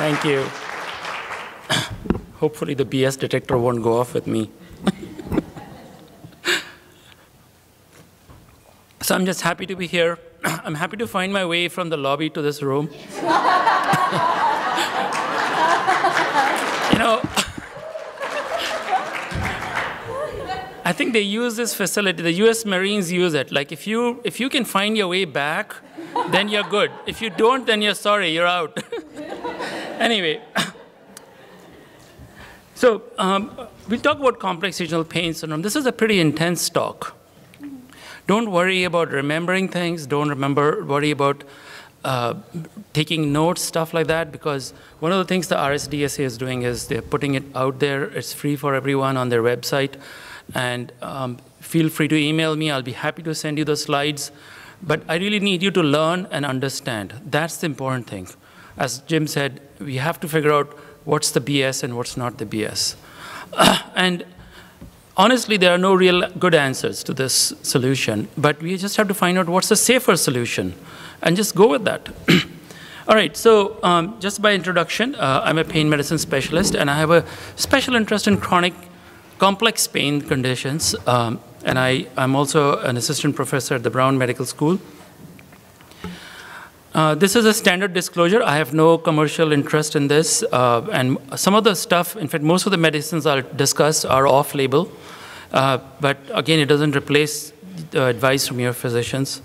Thank you. Hopefully the BS detector won't go off with me. So I'm just happy to be here. I'm happy to find my way from the lobby to this room. You know, I think they use this facility, the US Marines use it. Like if you can find your way back, then you're good. If you don't, then you're sorry, you're out. Anyway, so we'll talk about complex regional pain syndrome. This is a pretty intense talk. Don't worry about remembering things. Don't worry about taking notes, stuff like that, because one of the things the RSDSA is doing is they're putting it out there. It's free for everyone on their website. And feel free to email me. I'll be happy to send you the slides. But I really need you to learn and understand. That's the important thing. As Jim said, we have to figure out what's the BS and what's not the BS. And honestly, there are no real good answers to this solution. But we just have to find out what's the safer solution and just go with that. All right, so just by introduction, I'm a pain medicine specialist, and I have a special interest in chronic complex pain conditions, and I'm also an assistant professor at the Brown Medical School. This is a standard disclosure. I have no commercial interest in this, and some of the stuff, in fact, most of the medicines I'll discuss are off-label, but again, it doesn't replace the advice from your physicians.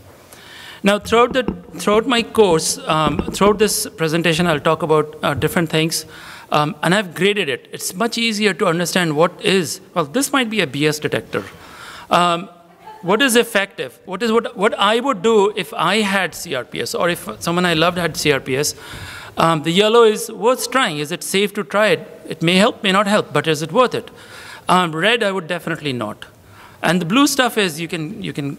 Now, throughout my course, throughout this presentation, I'll talk about different things. And I've graded it. It's much easier to understand what is, well, this might be a BS detector. What is effective? What I would do if I had CRPS, or if someone I loved had CRPS. The yellow is worth trying. Is it safe to try it? It may help, may not help, but is it worth it? Red, I would definitely not. And the blue stuff is you can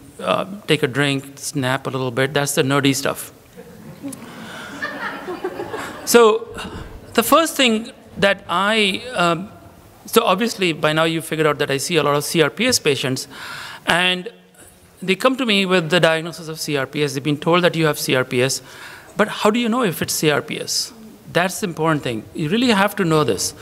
take a drink, snap a little bit. That's the nerdy stuff. So the first thing that so obviously by now you figured out that I see a lot of CRPS patients, and they come to me with the diagnosis of CRPS. They've been told that you have CRPS, but how do you know if it's CRPS? That's the important thing. You really have to know this.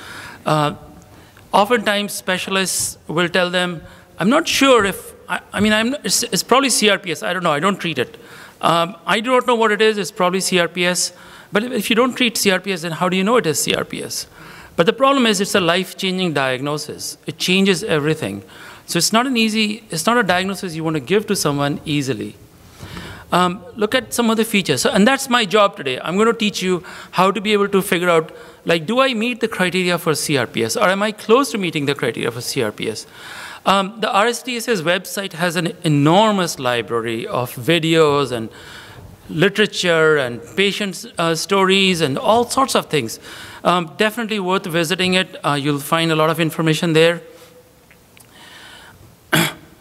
Oftentimes specialists will tell them, I'm not sure if, it's probably CRPS. I don't know, I don't treat it. I don't know what it is, it's probably CRPS. But if you don't treat CRPS, then how do you know it is CRPS? But the problem is it's a life-changing diagnosis. It changes everything. So it's not a diagnosis you want to give to someone easily. Look at some of the features. And that's my job today. I'm going to teach you how to be able to figure out, like, do I meet the criteria for CRPS? Or am I close to meeting the criteria for CRPS? The RSDSA's website has an enormous library of videos and literature and patient stories and all sorts of things. Definitely worth visiting it. You'll find a lot of information there.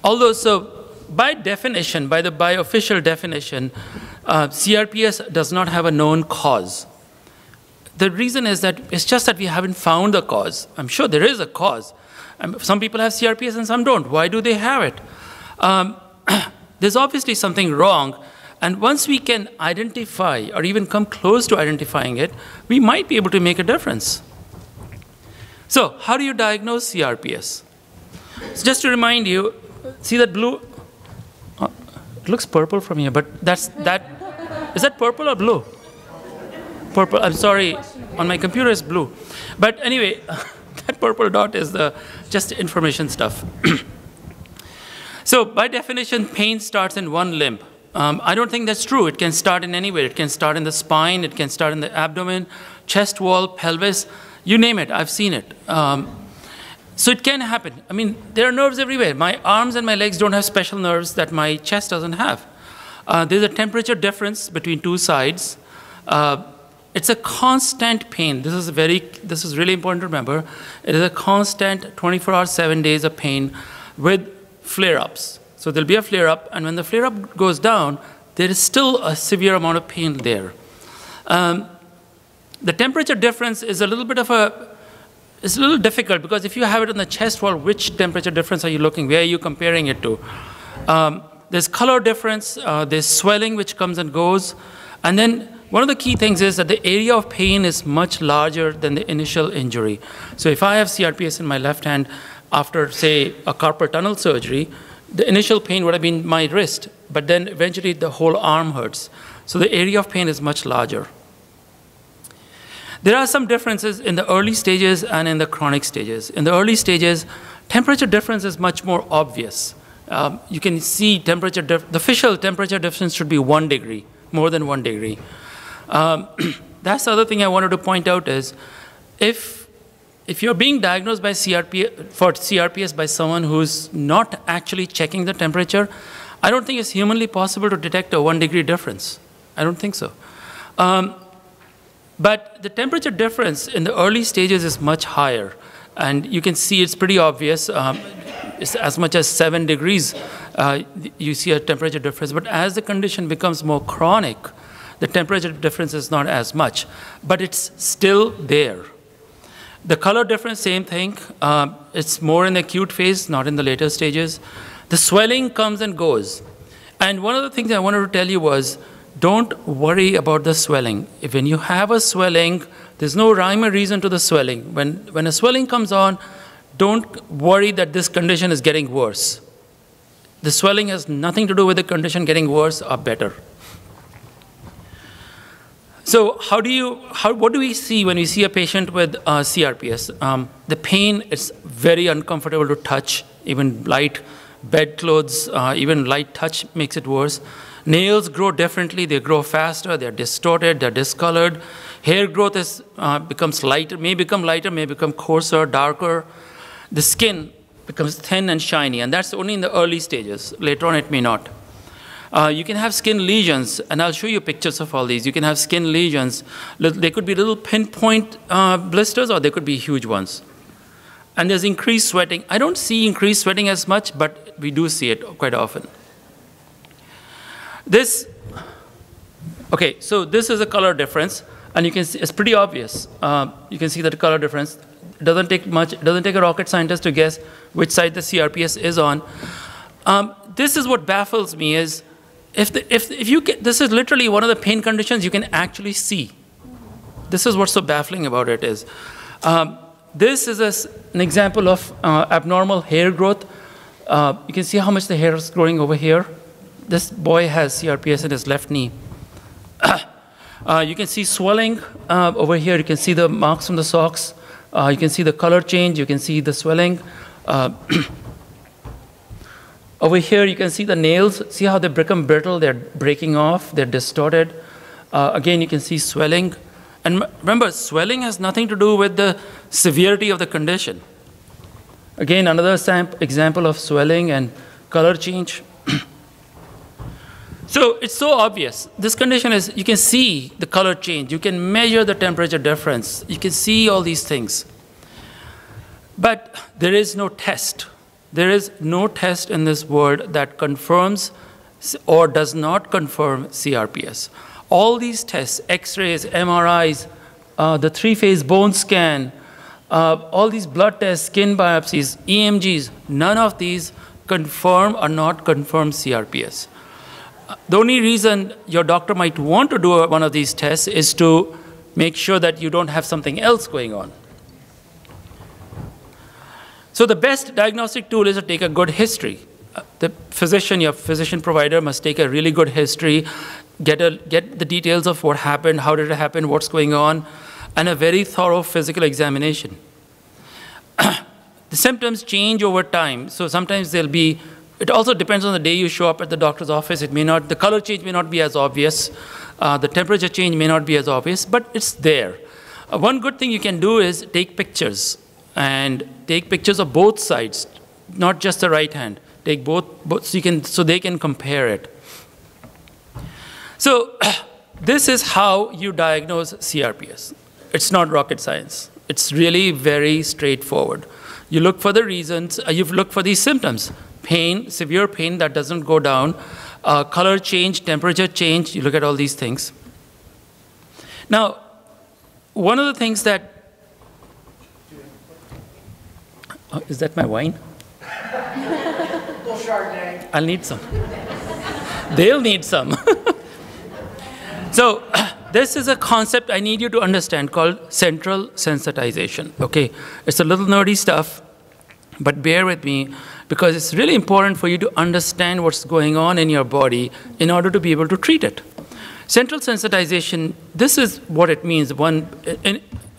Although, so by definition, by official definition, CRPS does not have a known cause. The reason is that it's just that we haven't found the cause. I'm sure there is a cause. Some people have CRPS and some don't. Why do they have it? There's obviously something wrong. And once we can identify or even come close to identifying it, we might be able to make a difference. So how do you diagnose CRPS? So just to remind you, see that blue? It looks purple from here, but is that purple or blue? Purple, I'm sorry, on my computer it's blue. But anyway, that purple dot is just information stuff. So by definition, pain starts in one limb. I don't think that's true. It can start in anywhere. It can start in the spine. It can start in the abdomen, chest wall, pelvis, you name it. I've seen it. So it can happen. I mean, there are nerves everywhere. My arms and my legs don't have special nerves that my chest doesn't have. There's a temperature difference between two sides. It's a constant pain. This is really important to remember. It is a constant 24 hours, 7 days of pain with flare-ups. So there'll be a flare-up, and when the flare-up goes down, there is still a severe amount of pain there. The temperature difference is a little bit of it's a little difficult, because if you have it on the chest wall, which temperature difference are you looking? Where are you comparing it to? There's color difference, there's swelling which comes and goes, and then one of the key things is that the area of pain is much larger than the initial injury. So if I have CRPS in my left hand after, say, a carpal tunnel surgery, the initial pain would have been my wrist, but then eventually the whole arm hurts. So the area of pain is much larger. There are some differences in the early stages and in the chronic stages. In the early stages, temperature difference is much more obvious. You can see temperature, the official temperature difference should be 1 degree, more than 1 degree. That's the other thing I wanted to point out is, if you're being diagnosed by for CRPS by someone who's not actually checking the temperature, I don't think it's humanly possible to detect a 1 degree difference. I don't think so. But the temperature difference in the early stages is much higher. And you can see it's pretty obvious. It's as much as 7 degrees, you see a temperature difference. But as the condition becomes more chronic, the temperature difference is not as much. But it's still there. The color difference, same thing. It's more in the acute phase, not in the later stages. The swelling comes and goes. And one of the things I wanted to tell you was, don't worry about the swelling. When you have a swelling, there's no rhyme or reason to the swelling. When a swelling comes on, don't worry that this condition is getting worse. The swelling has nothing to do with the condition getting worse or better. So what do we see when we see a patient with CRPS? The pain is very uncomfortable to touch. Even light bedclothes, even light touch makes it worse. Nails grow differently. They grow faster. They're distorted. They're discolored. Hair growth becomes lighter, may become coarser, darker. The skin becomes thin and shiny, and that's only in the early stages. Later on, it may not. You can have skin lesions, and I'll show you pictures of all these. You can have skin lesions. They could be little pinpoint blisters, or they could be huge ones. And there's increased sweating. I don't see increased sweating as much, but we do see it quite often. Okay, so this is a color difference, and you can see it's pretty obvious. You can see that the color difference. It doesn't take much. It doesn't take a rocket scientist to guess which side the CRPS is on. This is what baffles me is, if you get, this is literally one of the pain conditions you can actually see. This is what's so baffling about it is. This is an example of abnormal hair growth. You can see how much the hair is growing over here. This boy has CRPS in his left knee. You can see swelling over here. You can see the marks from the socks. You can see the color change. You can see the swelling. Over here, you can see the nails. See how they become brittle? They're breaking off. They're distorted. Again, you can see swelling. And remember, swelling has nothing to do with the severity of the condition. Again, another example of swelling and color change. So it's so obvious. This condition is, you can see the color change. You can measure the temperature difference. You can see all these things. But there is no test. There is no test in this world that confirms or does not confirm CRPS. All these tests, X-rays, MRIs, the three-phase bone scan, all these blood tests, skin biopsies, EMGs, none of these confirm or not confirm CRPS. The only reason your doctor might want to do one of these tests is to make sure that you don't have something else going on. So the best diagnostic tool is to take a good history. The physician, your physician provider must take a really good history, get the details of what happened, how did it happen, what's going on, and a very thorough physical examination. The symptoms change over time. So sometimes they'll be, it also depends on the day you show up at the doctor's office. It may not, the color change may not be as obvious. The temperature change may not be as obvious, but it's there. One good thing you can do is take pictures, and take pictures of both sides, not just the right hand. Take both so they can compare it. So this is how you diagnose CRPS. It's not rocket science. It's really very straightforward. You look for the reasons, you look for these symptoms. Pain, severe pain that doesn't go down, color change, temperature change, you look at all these things. Now, one of the things that, is that my wine? I'll need some. They'll need some. So this is a concept I need you to understand called central sensitization, okay? It's a little nerdy stuff, but bear with me because it's really important for you to understand what's going on in your body in order to be able to treat it. Central sensitization, this is what it means.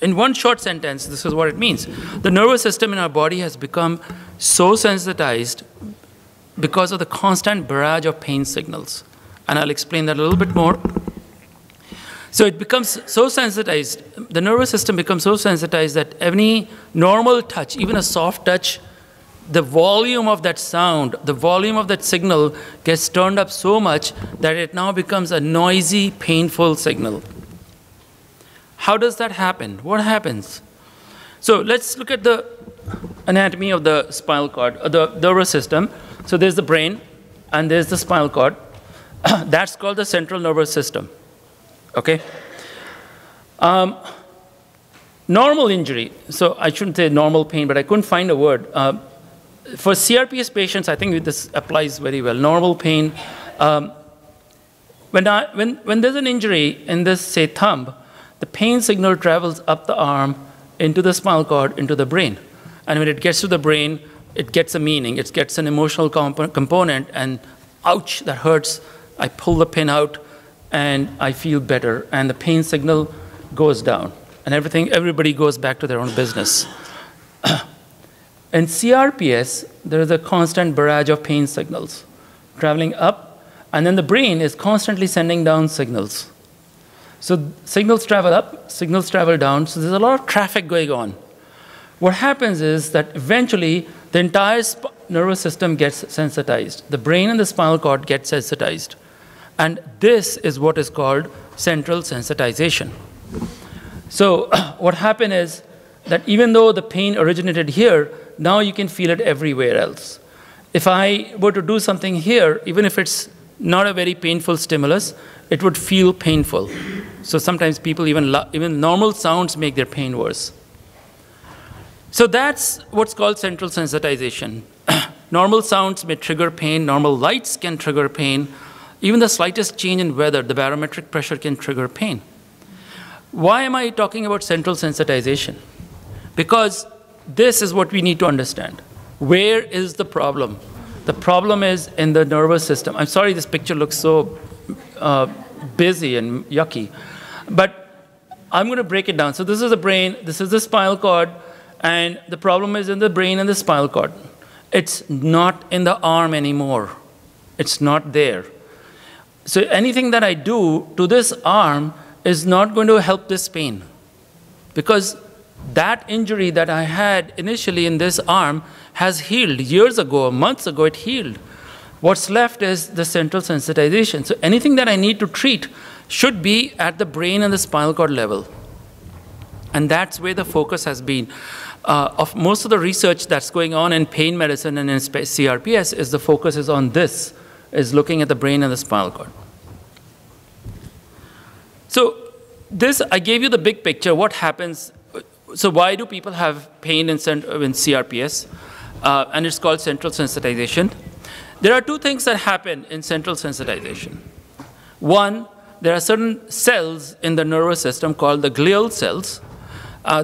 In one short sentence, this is what it means. The nervous system in our body has become so sensitized because of the constant barrage of pain signals. And I'll explain that a little bit more. So it becomes so sensitized, the nervous system becomes so sensitized that any normal touch, even a soft touch, the volume of that sound, the volume of that signal gets turned up so much that it now becomes a noisy, painful signal. How does that happen? What happens? So let's look at the anatomy of the spinal cord, the nervous system. So there's the brain, and there's the spinal cord. That's called the central nervous system. Okay? Normal injury, so I shouldn't say normal pain, but I couldn't find a word. For CRPS patients, I think this applies very well. Normal pain, when there's an injury in this, say, thumb, the pain signal travels up the arm into the spinal cord, into the brain. And when it gets to the brain, it gets a meaning. It gets an emotional component, and ouch, that hurts. I pull the pin out, and I feel better. And the pain signal goes down. And everybody goes back to their own business. In CRPS, there is a constant barrage of pain signals traveling up, and then the brain is constantly sending down signals. So signals travel up, signals travel down, so there's a lot of traffic going on. What happens is that eventually the entire nervous system gets sensitized. The brain and the spinal cord get sensitized. And this is what is called central sensitization. So what happened is that even though the pain originated here, now you can feel it everywhere else. If I were to do something here, even if it's not a very painful stimulus, it would feel painful. So sometimes people, even normal sounds make their pain worse. So that's what's called central sensitization. Normal sounds may trigger pain. Normal lights can trigger pain. Even the slightest change in weather, the barometric pressure can trigger pain. Why am I talking about central sensitization? Because this is what we need to understand. Where is the problem? The problem is in the nervous system. I'm sorry this picture looks so busy and yucky, but I'm going to break it down. So this is the brain, this is the spinal cord, and the problem is in the brain and the spinal cord. It's not in the arm anymore. It's not there. So anything that I do to this arm is not going to help this pain, because that injury that I had initially in this arm has healed. Years ago, months ago, it healed. What's left is the central sensitization. So anything that I need to treat should be at the brain and the spinal cord level. And that's where the focus has been. Of most of the research that's going on in pain medicine and in CRPS is the focus is on this, is looking at the brain and the spinal cord. So this, I gave you the big picture, what happens. So why do people have pain in CRPS? And it's called central sensitization. There are two things that happen in central sensitization. One, there are certain cells in the nervous system called the glial cells.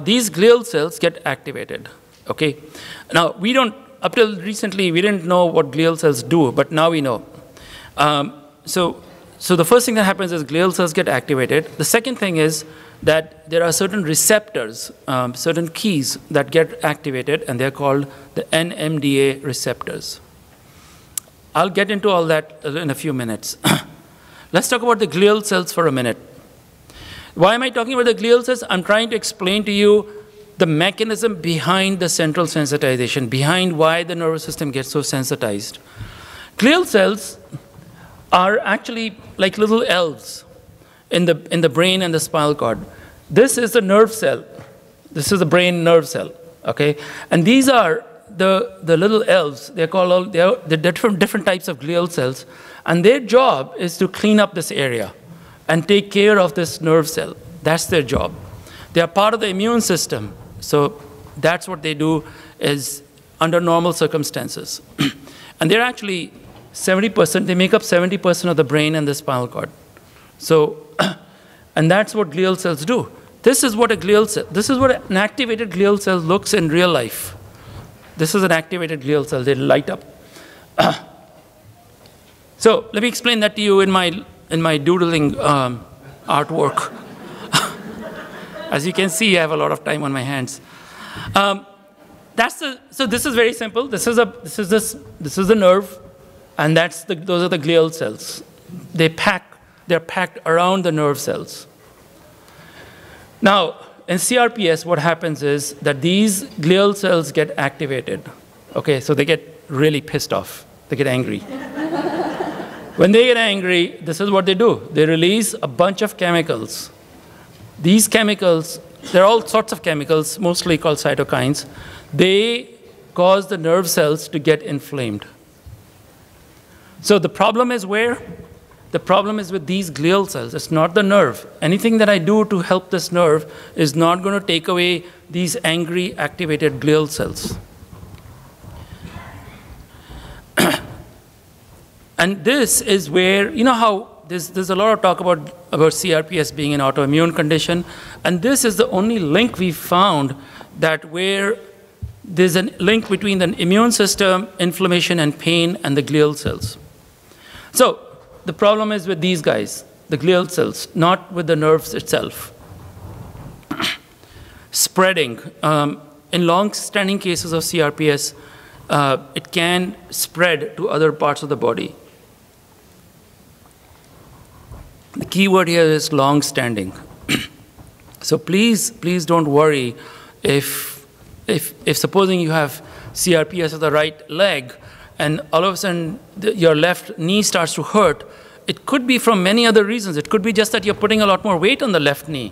These glial cells get activated, okay? Now, we don't, up till recently, we didn't know what glial cells do, but now we know. So the first thing that happens is glial cells get activated. The second thing is that there are certain receptors, certain keys that get activated, and they're called the NMDA receptors. I'll get into all that in a few minutes. Let's talk about the glial cells for a minute. Why am I talking about the glial cells? I'm trying to explain to you the mechanism behind the central sensitization, behind why the nervous system gets so sensitized. Glial cells are actually like little elves in the brain and the spinal cord. This is the nerve cell. This is the brain nerve cell, okay? And these are the little elves. They're different types of glial cells, and their job is to clean up this area and take care of this nerve cell. That's their job. They are part of the immune system, so that's what they do is under normal circumstances. And they're actually 70%, they make up 70% of the brain and the spinal cord. So And that's what glial cells do. This is what a glial cell, this is what an activated glial cell looks in real life. This is an activated glial cell. They light up. So let me explain that to you in my doodling artwork. As you can see, I have a lot of time on my hands. So this is very simple. This is the nerve, and those are the glial cells. They're packed around the nerve cells. Now, in CRPS, what happens is that these glial cells get activated. Okay, so they get really pissed off. They get angry. When they get angry, this is what they do. They release a bunch of chemicals. These chemicals, there are all sorts of chemicals, mostly called cytokines. They cause the nerve cells to get inflamed. So the problem is where? The problem is with these glial cells. It's not the nerve. Anything that I do to help this nerve is not going to take away these angry, activated glial cells. And this is where, you know how there's a lot of talk about CRPS being an autoimmune condition, and this is the only link we found that where there's a link between the immune system, inflammation, and pain, and the glial cells. So the problem is with these guys, the glial cells, not with the nerves itself. Spreading. In long-standing cases of CRPS, it can spread to other parts of the body. The key word here is long-standing. So please don't worry if supposing you have CRPS of the right leg, and all of a sudden your left knee starts to hurt. It could be from many other reasons. It could be just that you're putting a lot more weight on the left knee.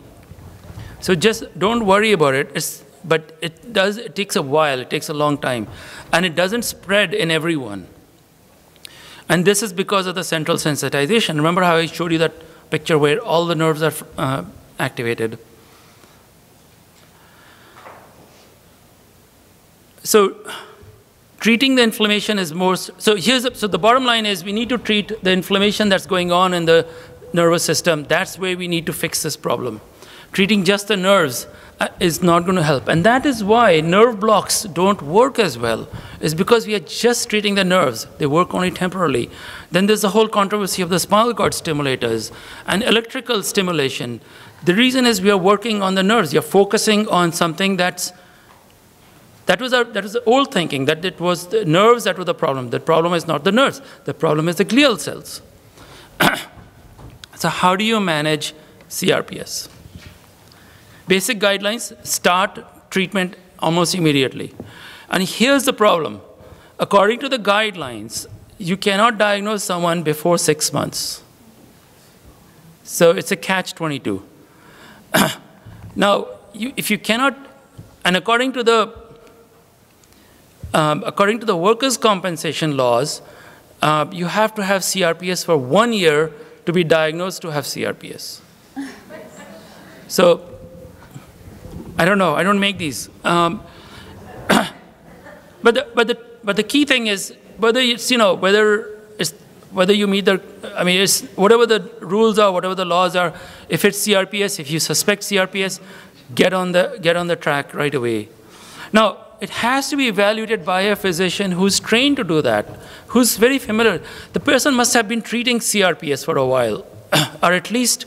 So just don't worry about it. But it takes a while. It takes a long time. And it doesn't spread in everyone. And this is because of the central sensitization. Remember how I showed you that picture where all the nerves are activated? So treating the inflammation is so the bottom line is we need to treat the inflammation that's going on in the nervous system. That's where we need to fix this problem. Treating just the nerves is not going to help. And that is why nerve blocks don't work as well. It's because we are just treating the nerves. They work only temporarily. Then there's the whole controversy of the spinal cord stimulators and electrical stimulation. The reason is we are working on the nerves. You're focusing on something that was the old thinking, that it was the nerves that were the problem. The problem is not the nerves. The problem is the glial cells. So how do you manage CRPS? Basic guidelines: start treatment almost immediately. And here's the problem. According to the guidelines, you cannot diagnose someone before 6 months. So it's a catch-22. Now, if you cannot, and according to the workers' compensation laws, you have to have CRPS for 1 year to be diagnosed to have CRPS. So I don't know. I don't make these. But the key thing is whether you meet the, I mean, it's whatever the rules are, whatever the laws are. If it's CRPS, if you suspect CRPS, get on the track right away. Now, it has to be evaluated by a physician who's trained to do that, who's very familiar. The person must have been treating CRPS for a while, or at least,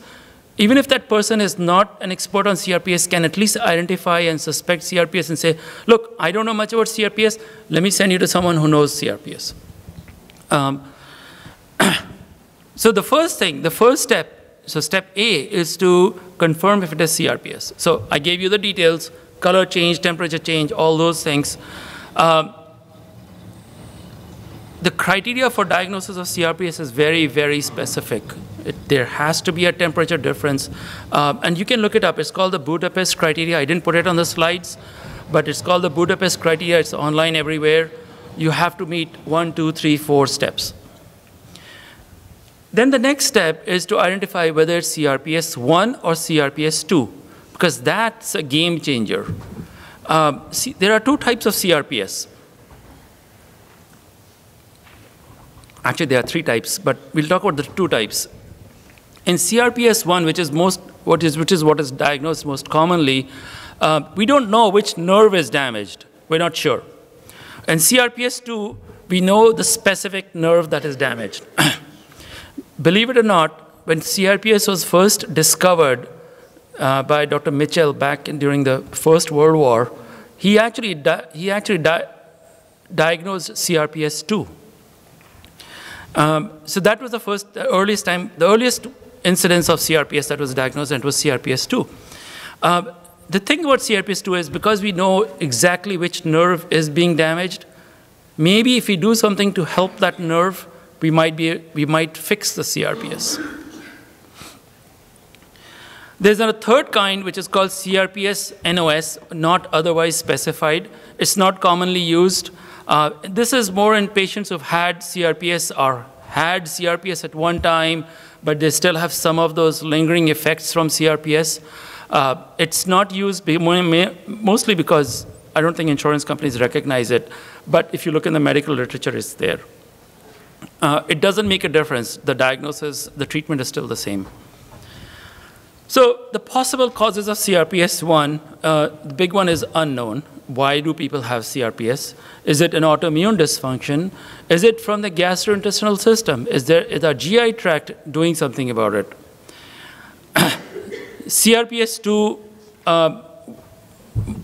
even if that person is not an expert on CRPS, can at least identify and suspect CRPS and say, look, I don't know much about CRPS, let me send you to someone who knows CRPS. So the first step, so step A is to confirm if it is CRPS. So I gave you the details: color change, temperature change, all those things. The criteria for diagnosis of CRPS is very, very specific. There has to be a temperature difference. And you can look it up. It's called the Budapest criteria. I didn't put it on the slides, but it's called the Budapest criteria. It's online everywhere. You have to meet 1, 2, 3, 4 steps. Then the next step is to identify whether it's CRPS 1 or CRPS 2, because that's a game changer. There are 2 types of CRPS. Actually, there are 3 types, but we'll talk about the 2 types. In CRPS 1, which is most which is what is diagnosed most commonly, we don't know which nerve is damaged. We're not sure. In CRPS2, we know the specific nerve that is damaged. Believe it or not, when CRPS was first discovered by Dr. Mitchell back during the First World War, he actually diagnosed CRPS2. So that was the earliest incidence of CRPS that was diagnosed, and it was CRPS2. The thing about CRPS2 is because we know exactly which nerve is being damaged, maybe if we do something to help that nerve, we might fix the CRPS. There's a third kind, which is called CRPS-NOS, not otherwise specified. It's not commonly used. This is more in patients who've had CRPS or had CRPS at one time, but they still have some of those lingering effects from CRPS. It's not used mostly because I don't think insurance companies recognize it, but if you look in the medical literature, it's there. It doesn't make a difference. The diagnosis, the treatment is still the same. So the possible causes of CRPS1, the big one is unknown. Why do people have CRPS? Is it an autoimmune dysfunction? Is it from the gastrointestinal system? Is our GI tract doing something about it? CRPS2,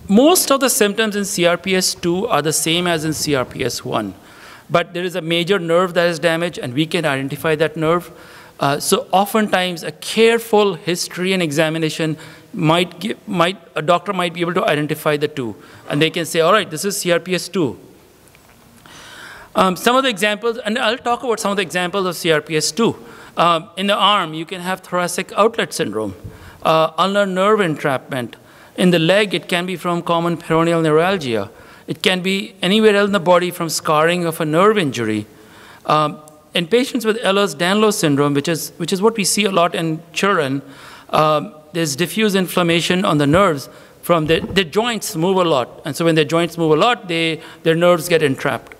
most of the symptoms in CRPS2 are the same as in CRPS1. But there is a major nerve that is damaged, and we can identify that nerve. So oftentimes, a careful history and examination a doctor might be able to identify the two. And they can say, all right, this is CRPS2. Some of the examples, and I'll talk about some of the examples of CRPS2. In the arm, you can have thoracic outlet syndrome, ulnar nerve entrapment. In the leg, it can be from common peroneal neuralgia. It can be anywhere else in the body from scarring of a nerve injury. In patients with Ehlers-Danlos syndrome, which is what we see a lot in children, there's diffuse inflammation on the nerves from their joints move a lot. And so when their joints move a lot, their nerves get entrapped.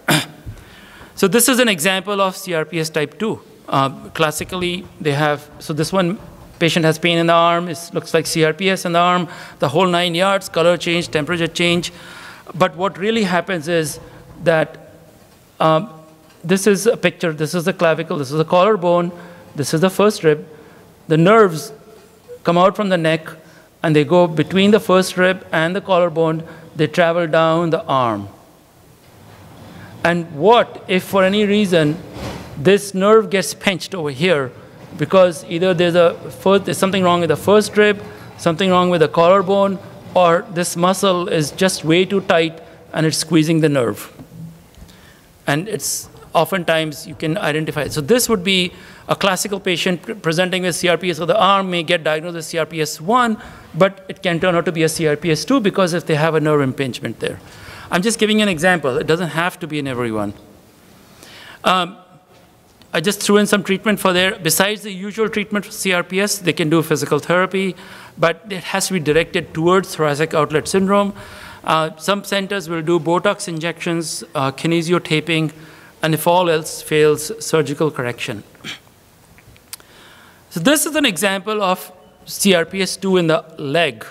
So this is an example of CRPS type 2. Classically, so this one patient has pain in the arm. It looks like CRPS in the arm, the whole 9 yards, color change, temperature change. But what really happens is that this is a picture. This is the clavicle. This is the collarbone. This is the first rib. The nerves come out from the neck, and they go between the first rib and the collarbone. They travel down the arm. And what if, for any reason, this nerve gets pinched over here because either there's something wrong with the first rib, something wrong with the collarbone, or this muscle is just way too tight and it's squeezing the nerve. And it's oftentimes you can identify it. So this would be a classical patient presenting with CRPS. So the arm may get diagnosed with CRPS1, but it can turn out to be a CRPS2 because if they have a nerve impingement there. I'm just giving an example. It doesn't have to be in everyone. I just threw in some treatment for there. Besides the usual treatment for CRPS, they can do physical therapy, but it has to be directed towards thoracic outlet syndrome. Some centers will do Botox injections, kinesiotaping, and if all else fails, surgical correction. So this is an example of CRPS2 in the leg.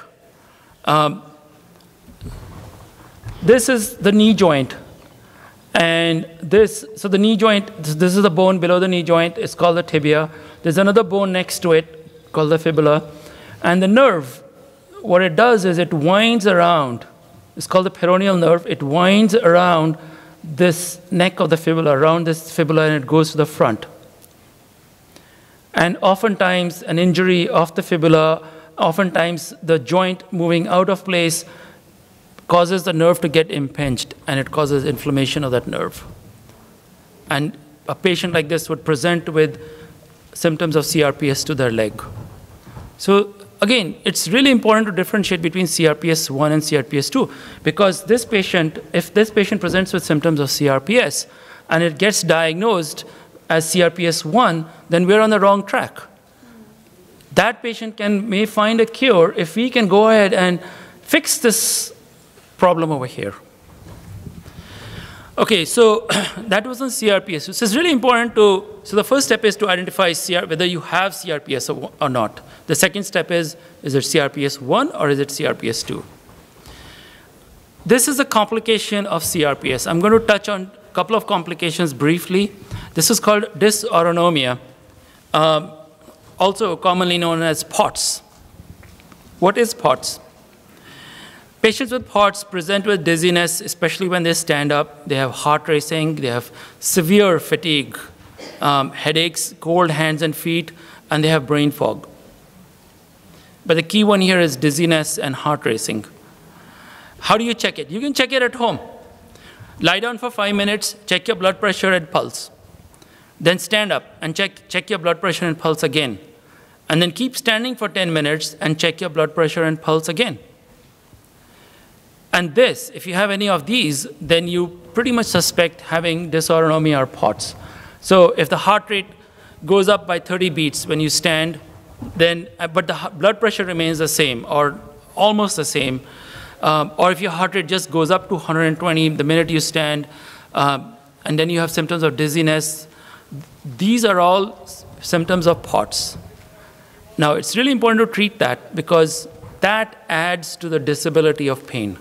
This is the knee joint. And so the knee joint, this is the bone below the knee joint. It's called the tibia. There's another bone next to it called the fibula. And the nerve, what it does is it winds around. It's called the peroneal nerve. It winds around this neck of the fibula, around this fibula, and it goes to the front. And oftentimes, an injury of the fibula, oftentimes the joint moving out of place causes the nerve to get impinged, and it causes inflammation of that nerve. And a patient like this would present with symptoms of CRPS to their leg. So again, it's really important to differentiate between CRPS1 and CRPS2, because this patient, if this patient presents with symptoms of CRPS and it gets diagnosed as CRPS1, then we're on the wrong track. That patient may find a cure if we can go ahead and fix this problem over here. Okay, so that was on CRPS. So it's really important to so the first step is to identify whether you have CRPS or not. The second step is it CRPS 1 or is it CRPS 2? This is a complication of CRPS. I'm going to touch on a couple of complications briefly. This is called dysautonomia, also commonly known as POTS. What is POTS? Patients with POTS present with dizziness, especially when they stand up. They have heart racing, they have severe fatigue, headaches, cold hands and feet, and they have brain fog. But the key one here is dizziness and heart racing. How do you check it? You can check it at home. Lie down for 5 minutes, check your blood pressure and pulse. Then stand up and check your blood pressure and pulse again. And then keep standing for 10 minutes and check your blood pressure and pulse again. And this, if you have any of these, then you pretty much suspect having dysautonomia or POTS. So if the heart rate goes up by 30 beats when you stand, then, but the blood pressure remains the same or almost the same, or if your heart rate just goes up to 120 the minute you stand, and then you have symptoms of dizziness, these are all symptoms of POTS. Now, it's really important to treat that because that adds to the disability of pain.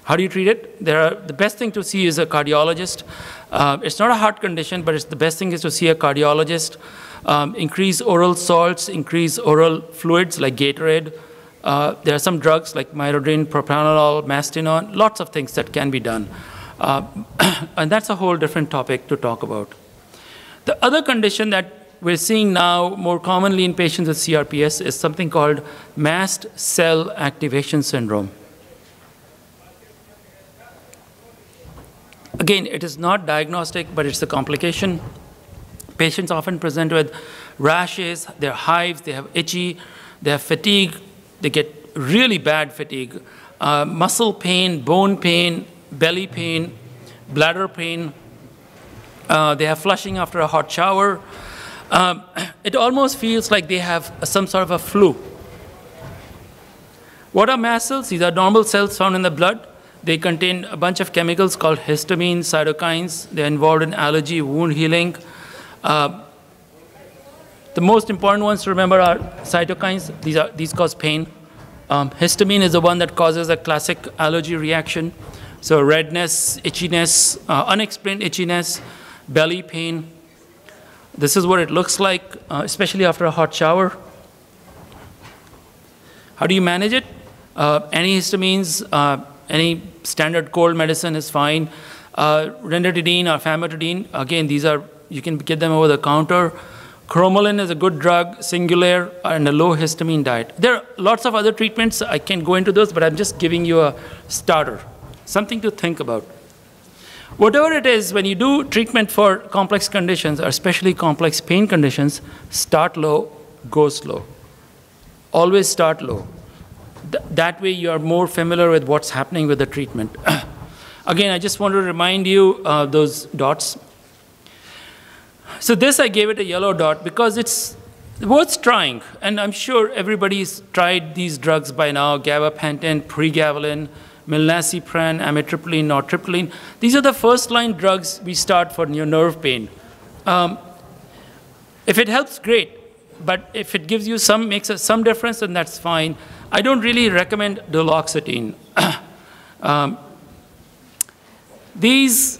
How do you treat it? The best thing to see is a cardiologist. It's not a heart condition, but the best thing is to see a cardiologist. Increase oral salts, increase oral fluids like Gatorade. There are some drugs like myrodrine, propranolol, Mastinon, lots of things that can be done. And that's a whole different topic to talk about. The other condition that we're seeing now more commonly in patients with CRPS is something called mast cell activation syndrome. Again, it is not diagnostic, but it's a complication. Patients often present with rashes, they're hives, they have itchy, they have fatigue, they get really bad fatigue, muscle pain, bone pain, belly pain, bladder pain. They have flushing after a hot shower. It almost feels like they have some sort of a flu. What are mast cells? These are normal cells found in the blood. They contain a bunch of chemicals called histamine, cytokines. They're involved in allergy, wound healing. The most important ones to remember are cytokines. These cause pain. Histamine is the one that causes a classic allergy reaction. So redness, itchiness, unexplained itchiness, belly pain. This is what it looks like, especially after a hot shower. How do you manage it? Antihistamines, any standard cold medicine is fine. Ranitidine or famotidine, again, you can get them over the counter. Cromolyn is a good drug, singular, and a low histamine diet. There are lots of other treatments. I can go into those, but I'm just giving you a starter, something to think about. Whatever it is, when you do treatment for complex conditions, or especially complex pain conditions, start low, go slow. Always start low. That way you are more familiar with what's happening with the treatment. Again, I just want to remind you those dots. So this, I gave it a yellow dot because it's worth trying. And I'm sure everybody's tried these drugs by now, gabapentin, pregabalin, milnacipran, amitriptyline, nortriptyline. These are the first-line drugs we start for your nerve pain. If it helps, great. But if it gives you makes some difference, then that's fine. I don't really recommend duloxetine. These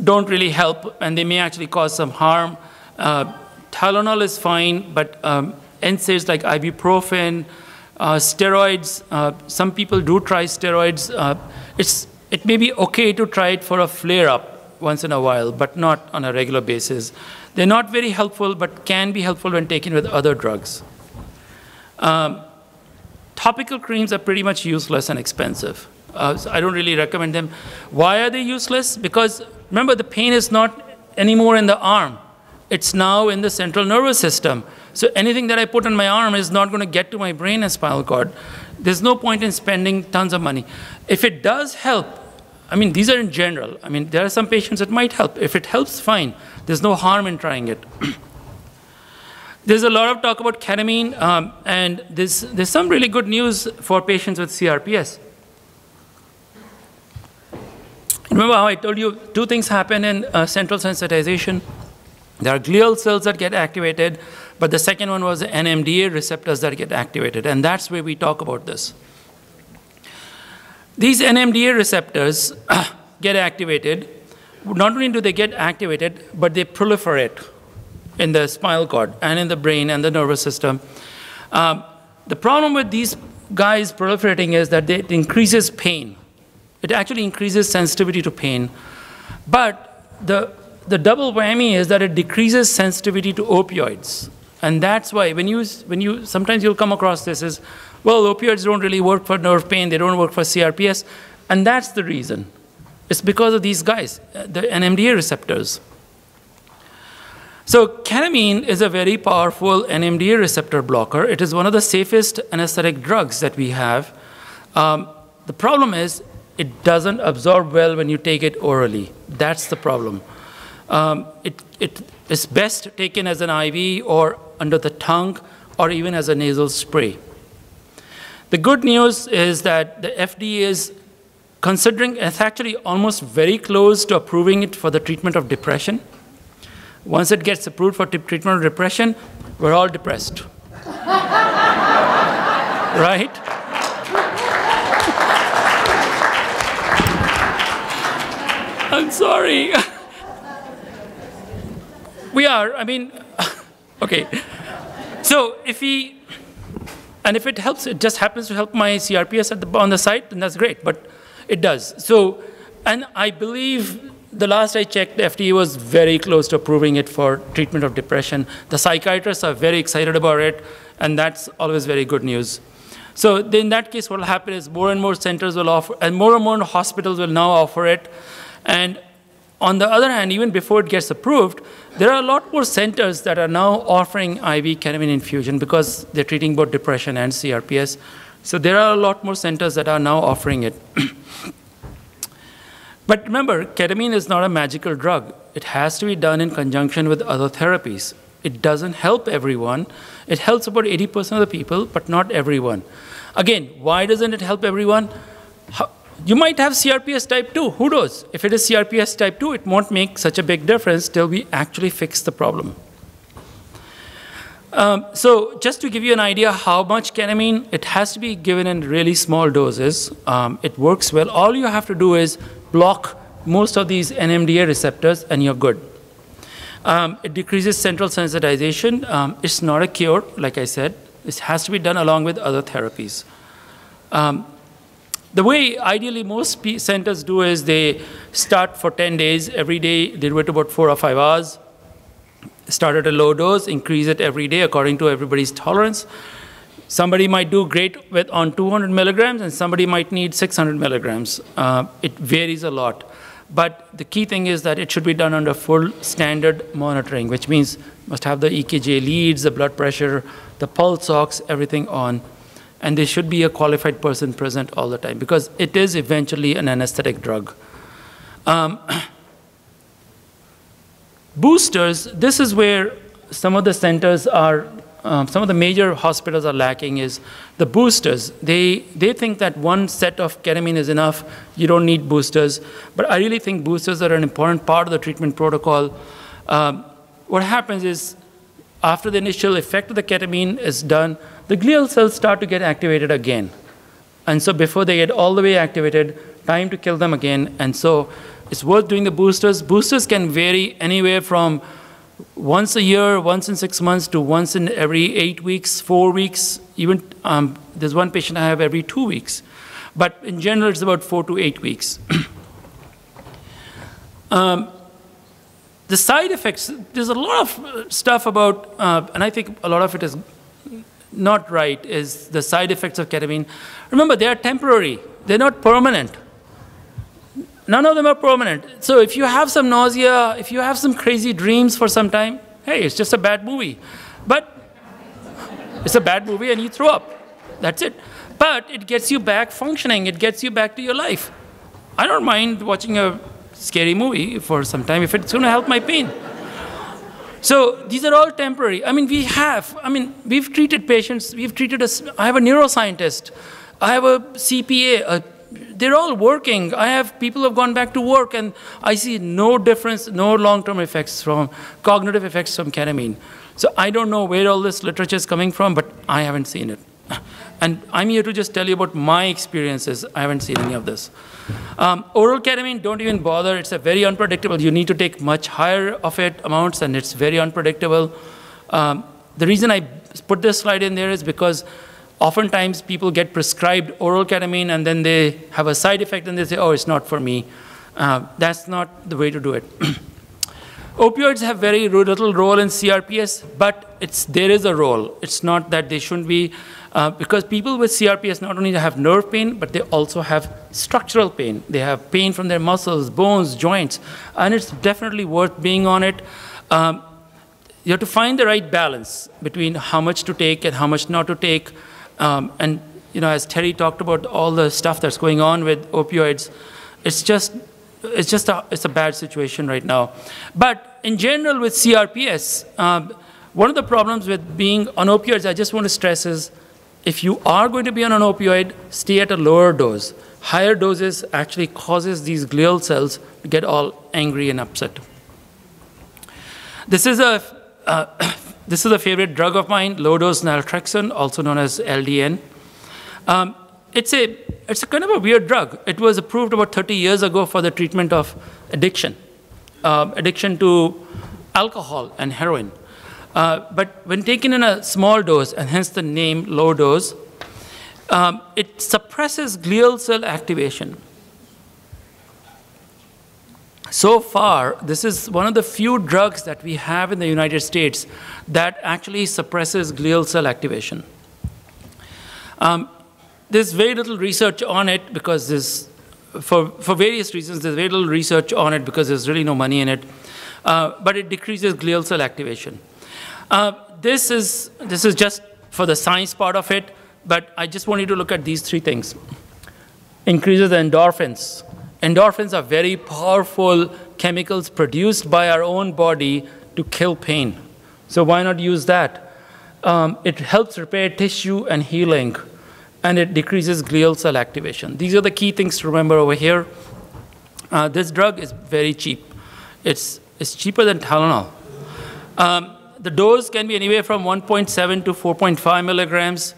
don't really help, and they may actually cause some harm. Tylenol is fine, but NSAIDs like ibuprofen, steroids, some people do try steroids. It may be okay to try it for a flare-up once in a while, but not on a regular basis. They're not very helpful, but can be helpful when taken with other drugs. Topical creams are pretty much useless and expensive. So I don't really recommend them. Why are they useless? Because remember, the pain is not anymore in the arm. It's now in the central nervous system. So anything that I put on my arm is not going to get to my brain and spinal cord. There's no point in spending tons of money. If it does help, I mean, these are in general. I mean, there are some patients that might help. If it helps, fine. There's no harm in trying it. There's a lot of talk about ketamine, and there's some really good news for patients with CRPS. Remember how I told you two things happen in central sensitization? There are glial cells that get activated, but the second one was the NMDA receptors that get activated, and that's where we talk about this. These NMDA receptors get activated. Not only do they get activated, but they proliferate in the spinal cord and in the brain and the nervous system. The problem with these guys proliferating is that it increases pain. It actually increases sensitivity to pain. But the double whammy is that it decreases sensitivity to opioids. And that's why sometimes you'll come across this as, well, opioids don't really work for nerve pain, they don't work for CRPS. And that's the reason. It's because of these guys, the NMDA receptors. So ketamine is a very powerful NMDA receptor blocker. It is one of the safest anesthetic drugs that we have. The problem is it doesn't absorb well when you take it orally. That's the problem. It is best taken as an IV or under the tongue or even as a nasal spray. The good news is that the FDA is considering, it's actually almost very close to approving it for the treatment of depression. Once it gets approved for treatment of depression, we're all depressed. Right? I'm sorry. We are, I mean, okay. So if it helps, it just happens to help my CRPS on the site, then that's great, but it does. So, and I believe the last I checked, the FDA was very close to approving it for treatment of depression. The psychiatrists are very excited about it, and that's always very good news. So in that case, what will happen is more and more centers will offer, and more hospitals will now offer it. And on the other hand, even before it gets approved, there are a lot more centers that are now offering IV ketamine infusion because they're treating both depression and CRPS. So there are a lot more centers that are now offering it. But remember, ketamine is not a magical drug. It has to be done in conjunction with other therapies. It doesn't help everyone. It helps about 80% of the people, but not everyone. Again, why doesn't it help everyone? You might have CRPS type 2. Who knows? If it is CRPS type 2, it won't make such a big difference till we actually fix the problem. So just to give you an idea how much ketamine, it has to be given in really small doses. It works well. All you have to do is block most of these NMDA receptors and you're good. It decreases central sensitization. It's not a cure, like I said. It has to be done along with other therapies. The way ideally most centers do is they start for 10 days. Every day they do it about 4 or 5 hours. Start at a low dose, increase it every day according to everybody's tolerance. Somebody might do great on 200 milligrams and somebody might need 600 milligrams. It varies a lot. But the key thing is that it should be done under full standard monitoring, which means must have the EKG leads, the blood pressure, the pulse ox, everything on. And there should be a qualified person present all the time because it is eventually an anesthetic drug. Boosters, this is where some of the centers are, some of the major hospitals are lacking is the boosters. They think that one set of ketamine is enough, you don't need boosters. But I really think boosters are an important part of the treatment protocol. What happens is after the initial effect of the ketamine is done, the glial cells start to get activated again. And so before they get all the way activated, time to kill them again. And so it's worth doing the boosters. Boosters can vary anywhere from once a year, once in 6 months, to once in every 8 weeks, 4 weeks. Even there's one patient I have every 2 weeks. But in general, it's about 4 to 8 weeks. The side effects, there's a lot of stuff about, and I think a lot of it is not right, is the side effects of ketamine. Remember, they are temporary. They're not permanent. None of them are permanent. So if you have some nausea, if you have some crazy dreams for some time, hey, it's just a bad movie. But it's a bad movie and you throw up. That's it. But it gets you back functioning. It gets you back to your life. I don't mind watching a scary movie for some time if it's going to help my pain. So these are all temporary. I mean, we've treated patients. I have a neuroscientist. I have a CPA, they're all working. I have people who have gone back to work, and I see no difference, no long-term effects from cognitive effects from ketamine. So I don't know where all this literature is coming from, but I haven't seen it. And I'm here to just tell you about my experiences. I haven't seen any of this. Oral ketamine, don't even bother. It's a very unpredictable. You need to take much higher of it amounts, and it's very unpredictable. The reason I put this slide in there is because oftentimes people get prescribed oral ketamine, and then they have a side effect, and they say, oh, it's not for me. That's not the way to do it. Opioids have very little role in CRPS, but there is a role. It's not that they shouldn't be, because people with CRPS not only have nerve pain, but they also have structural pain. They have pain from their muscles, bones, joints, and it's definitely worth being on it. You have to find the right balance between how much to take and how much not to take. And as Terry talked about all the stuff that's going on with opioids, it's a bad situation right now. But in general with CRPS, one of the problems with being on opioids, I just want to stress is, if you are going to be on an opioid, stay at a lower dose. Higher doses actually causes these glial cells to get all angry and upset. This is a favorite drug of mine, low-dose naltrexone, also known as LDN. It's a kind of a weird drug. It was approved about 30 years ago for the treatment of addiction to alcohol and heroin. But when taken in a small dose, and hence the name low dose, it suppresses glial cell activation. So far, this is one of the few drugs that we have in the United States that actually suppresses glial cell activation. There's very little research on it because for various reasons, there's very little research on it because there's really no money in it. But it decreases glial cell activation. This is just for the science part of it, but I just want you to look at these three things. Increases the endorphins. Endorphins are very powerful chemicals produced by our own body to kill pain. So why not use that? It helps repair tissue and healing, and it decreases glial cell activation. These are the key things to remember over here. This drug is very cheap. It's cheaper than Tylenol. The dose can be anywhere from 1.7 to 4.5 milligrams.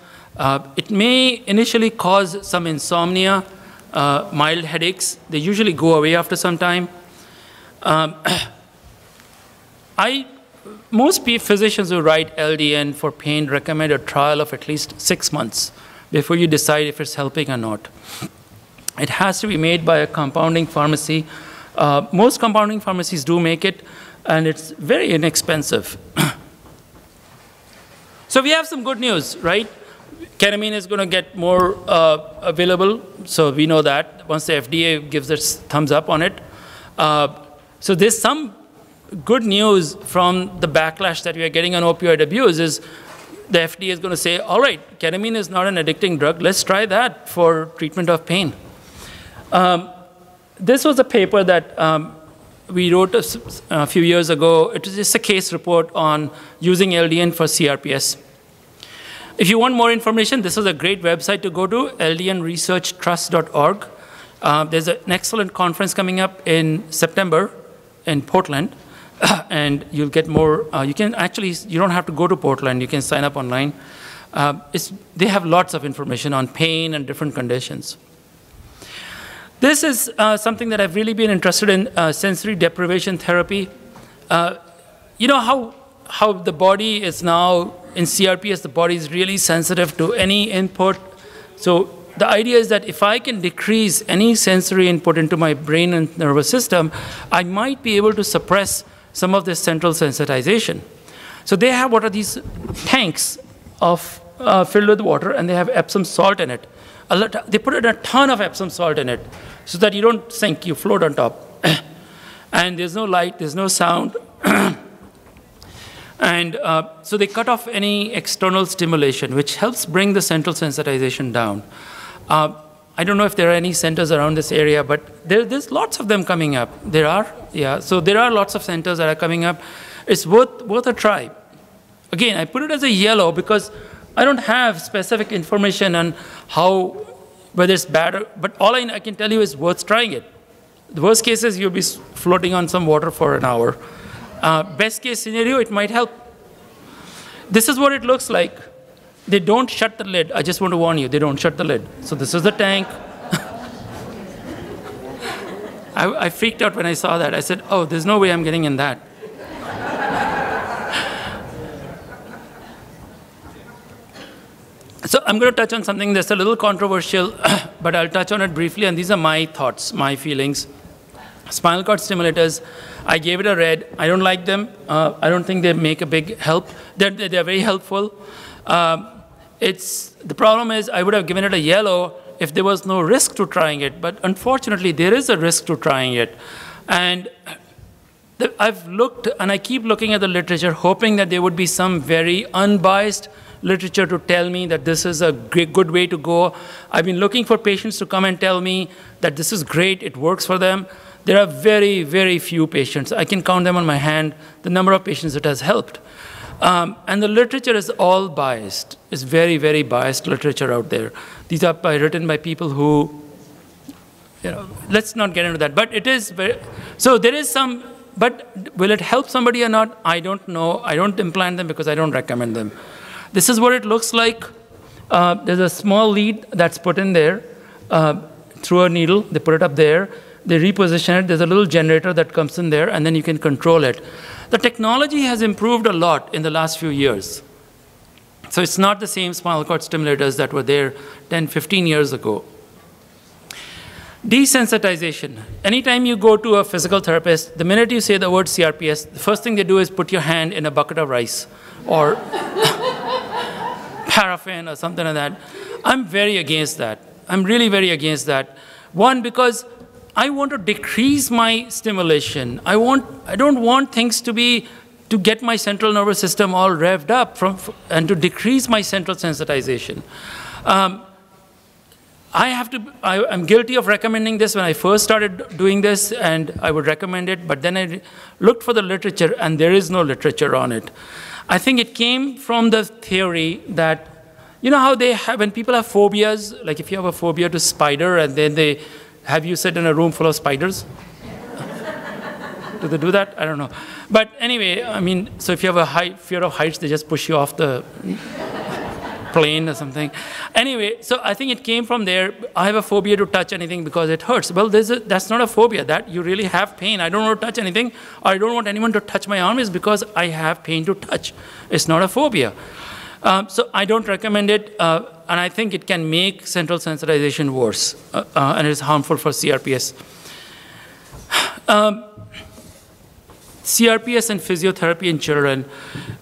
It may initially cause some insomnia, mild headaches. They usually go away after some time. Most physicians who write LDN for pain recommend a trial of at least 6 months before you decide if it's helping or not. It has to be made by a compounding pharmacy. Most compounding pharmacies do make it, and it's very inexpensive. So we have some good news, right? Ketamine is going to get more available, so we know that once the FDA gives its thumbs up on it. So there's some good news from the backlash that we are getting on opioid abuse is the FDA is going to say, all right, ketamine is not an addicting drug. Let's try that for treatment of pain. This was a paper that we wrote a few years ago. It was just a case report on using LDN for CRPS. If you want more information, this is a great website to go to, ldnresearchtrust.org. There's an excellent conference coming up in September in Portland, and you'll get more. You don't have to go to Portland. You can sign up online. They have lots of information on pain and different conditions. This is something that I've really been interested in, sensory deprivation therapy. You know how the body is now, in CRPS, the body is really sensitive to any input. So the idea is that if I can decrease any sensory input into my brain and nervous system, I might be able to suppress some of this central sensitization. So they have what are these tanks filled with water, and they have Epsom salt in it. They put in a ton of Epsom salt in it so that you don't sink, you float on top. And there's no light, there's no sound. And so they cut off any external stimulation, which helps bring the central sensitization down. I don't know if there are any centers around this area, but there's lots of them coming up. There are, yeah. So there are lots of centers that are coming up. It's worth a try. Again, I put it as a yellow because I don't have specific information on how whether it's bad or, but all I can tell you is worth trying it. The worst case is you'll be floating on some water for an hour. Best case scenario, it might help. This is what it looks like. They don't shut the lid. I just want to warn you, they don't shut the lid. So this is the tank. I freaked out when I saw that. I said, oh, there's no way I'm getting in that. So I'm going to touch on something that's a little controversial, but I'll touch on it briefly, and these are my thoughts, my feelings. Spinal cord stimulators, I gave it a red. I don't like them. I don't think they make a big help. They're very helpful. The problem is I would have given it a yellow if there was no risk to trying it, but unfortunately there is a risk to trying it. And I've looked, and I keep looking at the literature, hoping that there would be some very unbiased literature to tell me that this is a good way to go. I've been looking for patients to come and tell me that this is great, it works for them. There are very, very few patients. I can count them on my hand, the number of patients it has helped. And the literature is all biased. It's very, very biased literature out there. These are written by people who, let's not get into that. But it is so there is some, but will it help somebody or not? I don't know. I don't implant them because I don't recommend them. This is what it looks like. There's a small lead that's put in there through a needle. They put it up there. They reposition it. There's a little generator that comes in there, and then you can control it. The technology has improved a lot in the last few years. So it's not the same spinal cord stimulators that were there 10, 15 years ago. Desensitization. Anytime you go to a physical therapist, the minute you say the word CRPS, the first thing they do is put your hand in a bucket of rice or paraffin or something like that. I'm very against that. I'm really very against that. One, because I want to decrease my stimulation. I don't want things to get my central nervous system all revved up and to decrease my central sensitization. I'm guilty of recommending this when I first started doing this, and I would recommend it, but then I looked for the literature, and there is no literature on it. I think it came from the theory that, you know how when people have phobias, like if you have a phobia to spider, and then they have you sit in a room full of spiders? Do they do that? I don't know. But anyway, I mean, so if you have a fear of heights, they just push you off the plane or something. Anyway, so I think it came from there. I have a phobia to touch anything because it hurts. Well, that's not a phobia. That you really have pain. I don't want to touch anything, or I don't want anyone to touch my arm is because I have pain to touch. It's not a phobia. So I don't recommend it, and I think it can make central sensitization worse, and it is harmful for CRPS. CRPS and physiotherapy in children.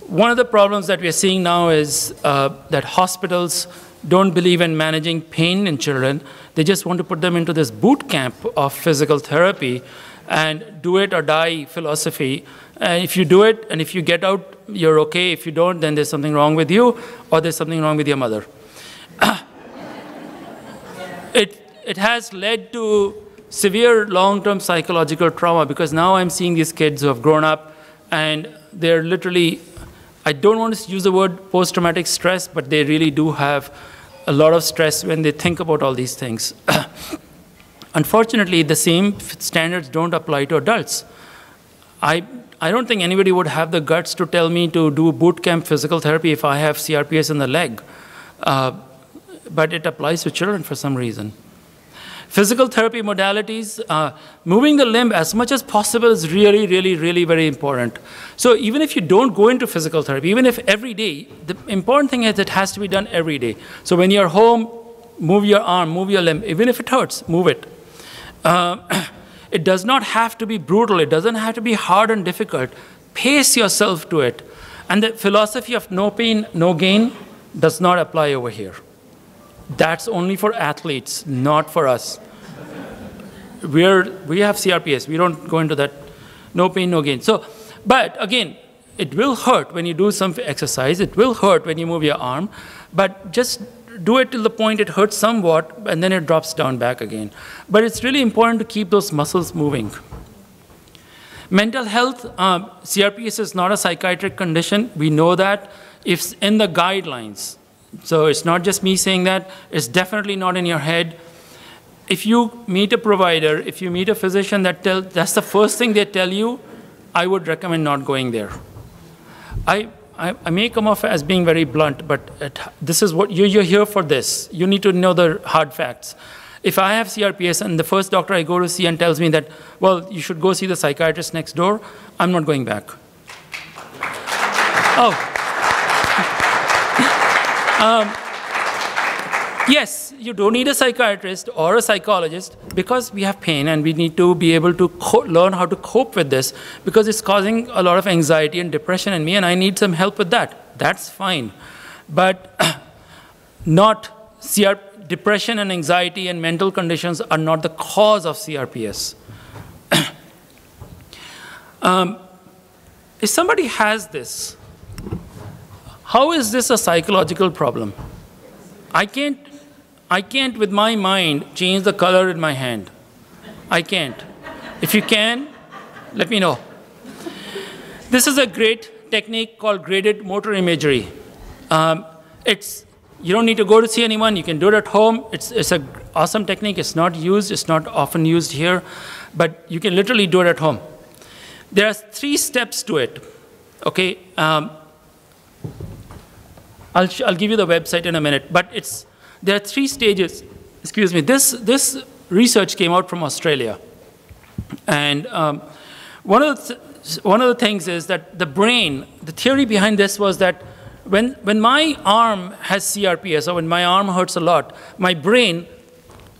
One of the problems that we are seeing now is that hospitals don't believe in managing pain in children. They just want to put them into this boot camp of physical therapy and do it or die philosophy. And if you do it and if you get out, you're okay. If you don't, then there's something wrong with you or there's something wrong with your mother. It has led to severe long-term psychological trauma because now I'm seeing these kids who have grown up and they're literally, I don't want to use the word post-traumatic stress, but they really do have a lot of stress when they think about all these things. Unfortunately, the same standards don't apply to adults. I don't think anybody would have the guts to tell me to do boot camp physical therapy if I have CRPS in the leg. But it applies to children for some reason. Physical therapy modalities, moving the limb as much as possible is really, really, really very important. So even if you don't go into physical therapy, even if every day, the important thing is it has to be done every day. So when you're home, move your arm, move your limb. Even if it hurts, move it. It does not have to be brutal. It doesn't have to be hard and difficult. Pace yourself to it. And the philosophy of no pain, no gain does not apply over here. That's only for athletes, not for us. We have CRPS. We don't go into that no pain, no gain. So, but again, it will hurt when you do some exercise. It will hurt when you move your arm. But just do it till the point it hurts somewhat, and then it drops down back again. But it's really important to keep those muscles moving. Mental health, CRPS is not a psychiatric condition. We know that. It's in the guidelines. So it's not just me saying that. It's definitely not in your head. If you meet a provider, if you meet a physician that's the first thing they tell you, I would recommend not going there. I may come off as being very blunt, but this is what you're here for this. You need to know the hard facts. If I have CRPS and the first doctor I go to see and tells me that, well, you should go see the psychiatrist next door, I'm not going back. Yes, you don't need a psychiatrist or a psychologist because we have pain and we need to be able to learn how to cope with this because it's causing a lot of anxiety and depression in me and I need some help with that. That's fine. But depression and anxiety and mental conditions are not the cause of CRPS. If somebody has this, how is this a psychological problem? I can't with my mind change the color in my hand. I can't. If you can, let me know. This is a great technique called graded motor imagery. You don't need to go to see anyone. You can do it at home. It's an awesome technique. It's not used. It's not often used here. But you can literally do it at home. There are 3 steps to it. Okay. I'll give you the website in a minute. But there are 3 stages. Excuse me. This research came out from Australia. And one of the things is that the brain, the theory behind this was that when my arm has CRPS or when my arm hurts a lot, my brain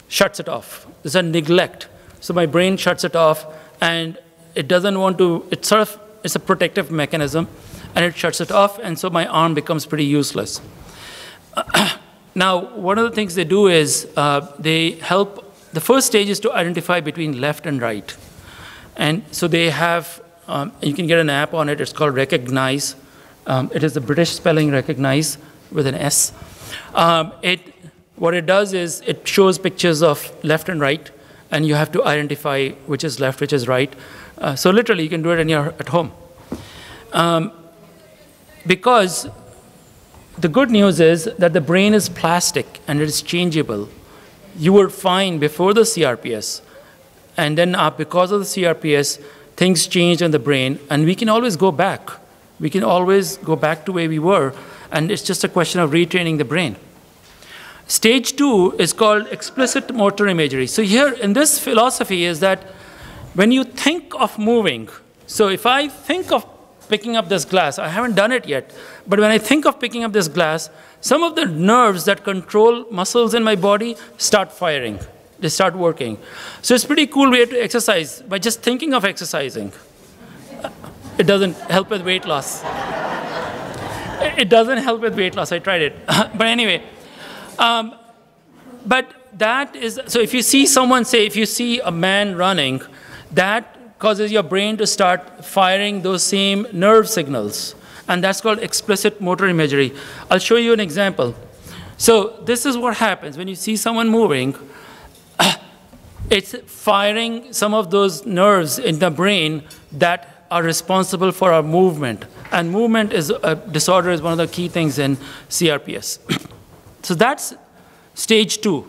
shuts it off. There's a neglect. So my brain shuts it off and it doesn't want to, it's a protective mechanism and it shuts it off and so my arm becomes pretty useless. Now, one of the things they do is they help, the first stage is to identify between left and right. And so they have, you can get an app on it, it's called Recognize. It is the British spelling Recognize with an S. What it does is it shows pictures of left and right, and you have to identify which is left, which is right. So literally, you can do it at home. Because the good news is that the brain is plastic and it is changeable. You were fine before the CRPS, and then because of the CRPS, things changed in the brain, and we can always go back. We can always go back to where we were, and it's just a question of retraining the brain. Stage 2 is called explicit motor imagery. So here in this philosophy is that when you think of moving, so if I think of picking up this glass, I haven't done it yet, but when I think of picking up this glass, some of the nerves that control muscles in my body start firing. They start working. So it's a pretty cool way to exercise by just thinking of exercising. It doesn't help with weight loss. It doesn't help with weight loss. I tried it. But anyway, but that is, so if you see someone, say, if you see a man running, that causes your brain to start firing those same nerve signals. And that's called explicit motor imagery. I'll show you an example. So this is what happens when you see someone moving. It's firing some of those nerves in the brain that are responsible for our movement. And movement disorder is one of the key things in CRPS. So that's stage 2.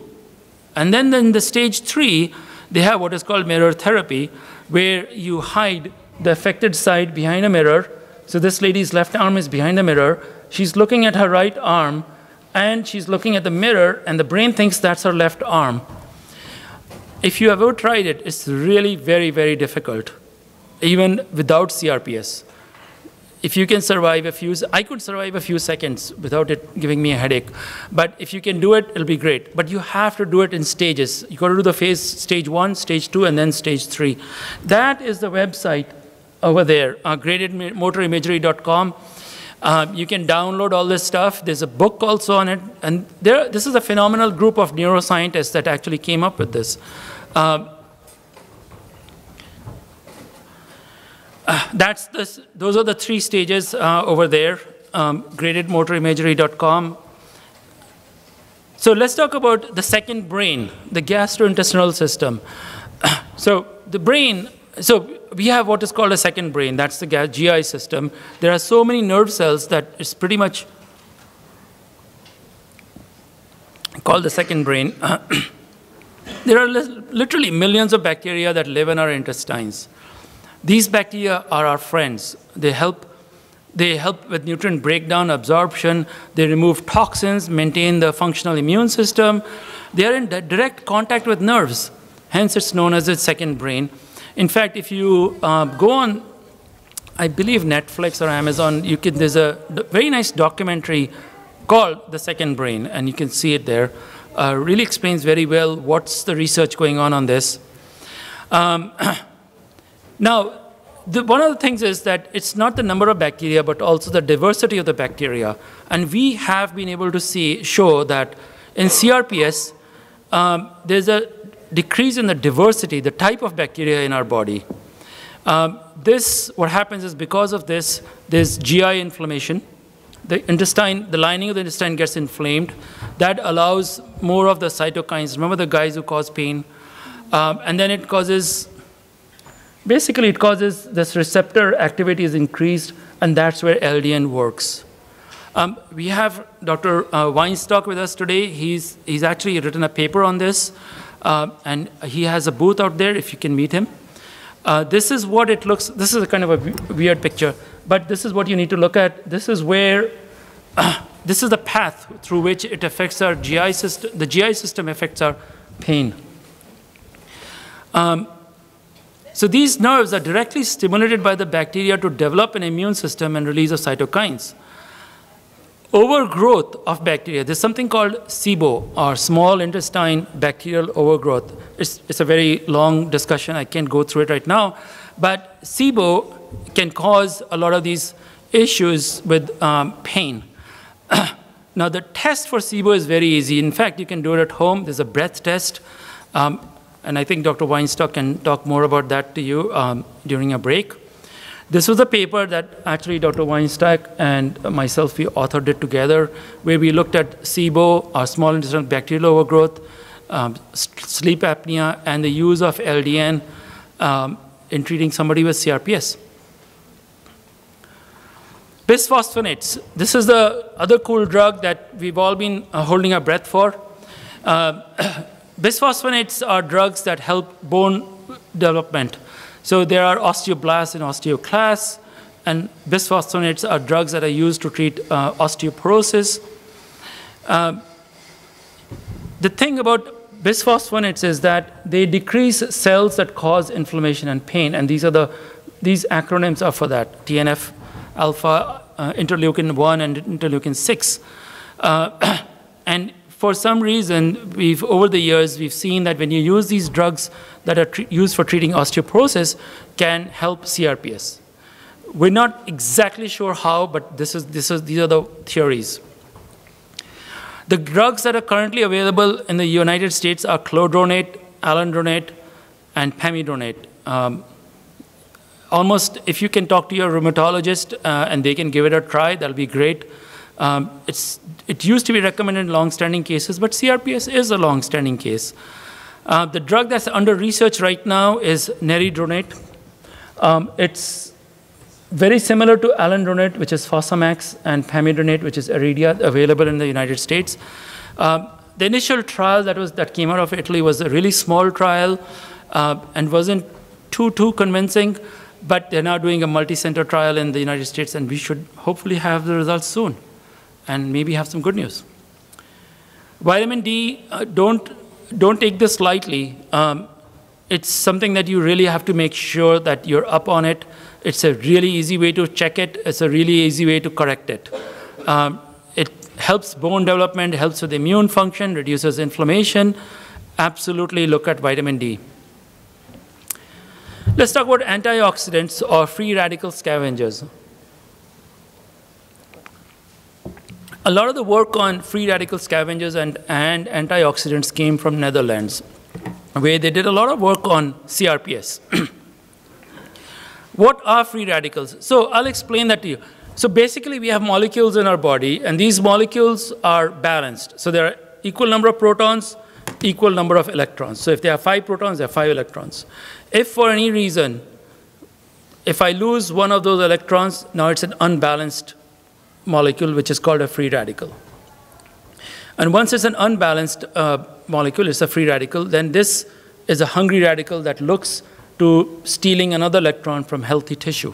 And then in the stage 3, they have what is called mirror therapy, where you hide the affected side behind a mirror. So this lady's left arm is behind the mirror. She's looking at her right arm, and she's looking at the mirror, and the brain thinks that's her left arm. If you ever tried it, it's really very, very difficult, even without CRPS. If you can survive I could survive a few seconds without it giving me a headache. But if you can do it, it'll be great. But you have to do it in stages. You got to do the phase stage 1, stage 2, and then stage 3. That is the website over there, gradedmotorimagery.com. You can download all this stuff. There's a book also on it. And this is a phenomenal group of neuroscientists that actually came up with this. Those are the 3 stages over there, gradedmotorimagery.com. So let's talk about the second brain, the gastrointestinal system. So the brain, so we have what is called a second brain. That's the GI system. There are so many nerve cells that it's pretty much, called the second brain. There are literally millions of bacteria that live in our intestines. These bacteria are our friends. They help with nutrient breakdown, absorption. They remove toxins, maintain the functional immune system. They are in direct contact with nerves. Hence, it's known as the second brain. In fact, if you go on, I believe, Netflix or Amazon, there's a very nice documentary called The Second Brain, and you can see it there. Really explains very well what's the research going on this. Now, one of the things is that it's not the number of bacteria, but also the diversity of the bacteria. And we have been able to show that in CRPS, there's a decrease in the diversity, the type of bacteria in our body. What happens is because of this, there's GI inflammation. The lining of the intestine gets inflamed. That allows more of the cytokines. Remember the guys who cause pain? And then it causes this receptor activity is increased, and that's where LDN works. We have Dr. Weinstock with us today. He's actually written a paper on this, and he has a booth out there if you can meet him. This is what it looks. This is a kind of a weird picture, but this is what you need to look at. This is where, this is the path through which it affects our GI system. The GI system affects our pain. So these nerves are directly stimulated by the bacteria to develop an immune system and release of cytokines. Overgrowth of bacteria, there's something called SIBO, or small intestine bacterial overgrowth. It's a very long discussion. I can't go through it right now. But SIBO can cause a lot of these issues with pain. Now, the test for SIBO is very easy. In fact, you can do it at home. There's a breath test. And I think Dr. Weinstock can talk more about that to you during a break. This was a paper that actually Dr. Weinstock and myself, we authored it together, where we looked at SIBO, or small intestinal bacterial overgrowth, sleep apnea, and the use of LDN in treating somebody with CRPS. Bisphosphonates. This is the other cool drug that we've all been holding our breath for. Bisphosphonates are drugs that help bone development. So there are osteoblasts and osteoclasts, and bisphosphonates are drugs that are used to treat osteoporosis. The thing about bisphosphonates is that they decrease cells that cause inflammation and pain, and these acronyms are for that: TNF alpha, interleukin 1, and interleukin 6. And for some reason, over the years, we've seen that when you use these drugs that are used for treating osteoporosis can help CRPS. We're not exactly sure how, but these are the theories. The drugs that are currently available in the United States are clodronate, alendronate, and pamidronate. Almost, if you can talk to your rheumatologist and they can give it a try, that'll be great. It used to be recommended in long-standing cases, but CRPS is a long-standing case. The drug that's under research right now is neridronate. It's very similar to alendronate, which is Fosamax, and pamidronate, which is Aridia, available in the United States. The initial trial that came out of Italy was a really small trial and wasn't too convincing, but they're now doing a multi-center trial in the United States, and we should hopefully have the results soon and maybe have some good news. Vitamin D, don't take this lightly. It's something that you really have to make sure that you're up on it. It's a really easy way to check it. It's a really easy way to correct it. It helps bone development, helps with immune function, reduces inflammation. Absolutely look at vitamin D. Let's talk about antioxidants or free radical scavengers. A lot of the work on free radical scavengers and antioxidants came from Netherlands, where they did a lot of work on CRPS. What are free radicals? So I'll explain that to you. So basically, we have molecules in our body, and these molecules are balanced. So there are equal number of protons, equal number of electrons. So if there are 5 protons, there are 5 electrons. If for any reason, if I lose one of those electrons, now it's an unbalanced molecule, which is called a free radical. And once it's an unbalanced molecule, it's a free radical, then this is a hungry radical that looks to stealing another electron from healthy tissue.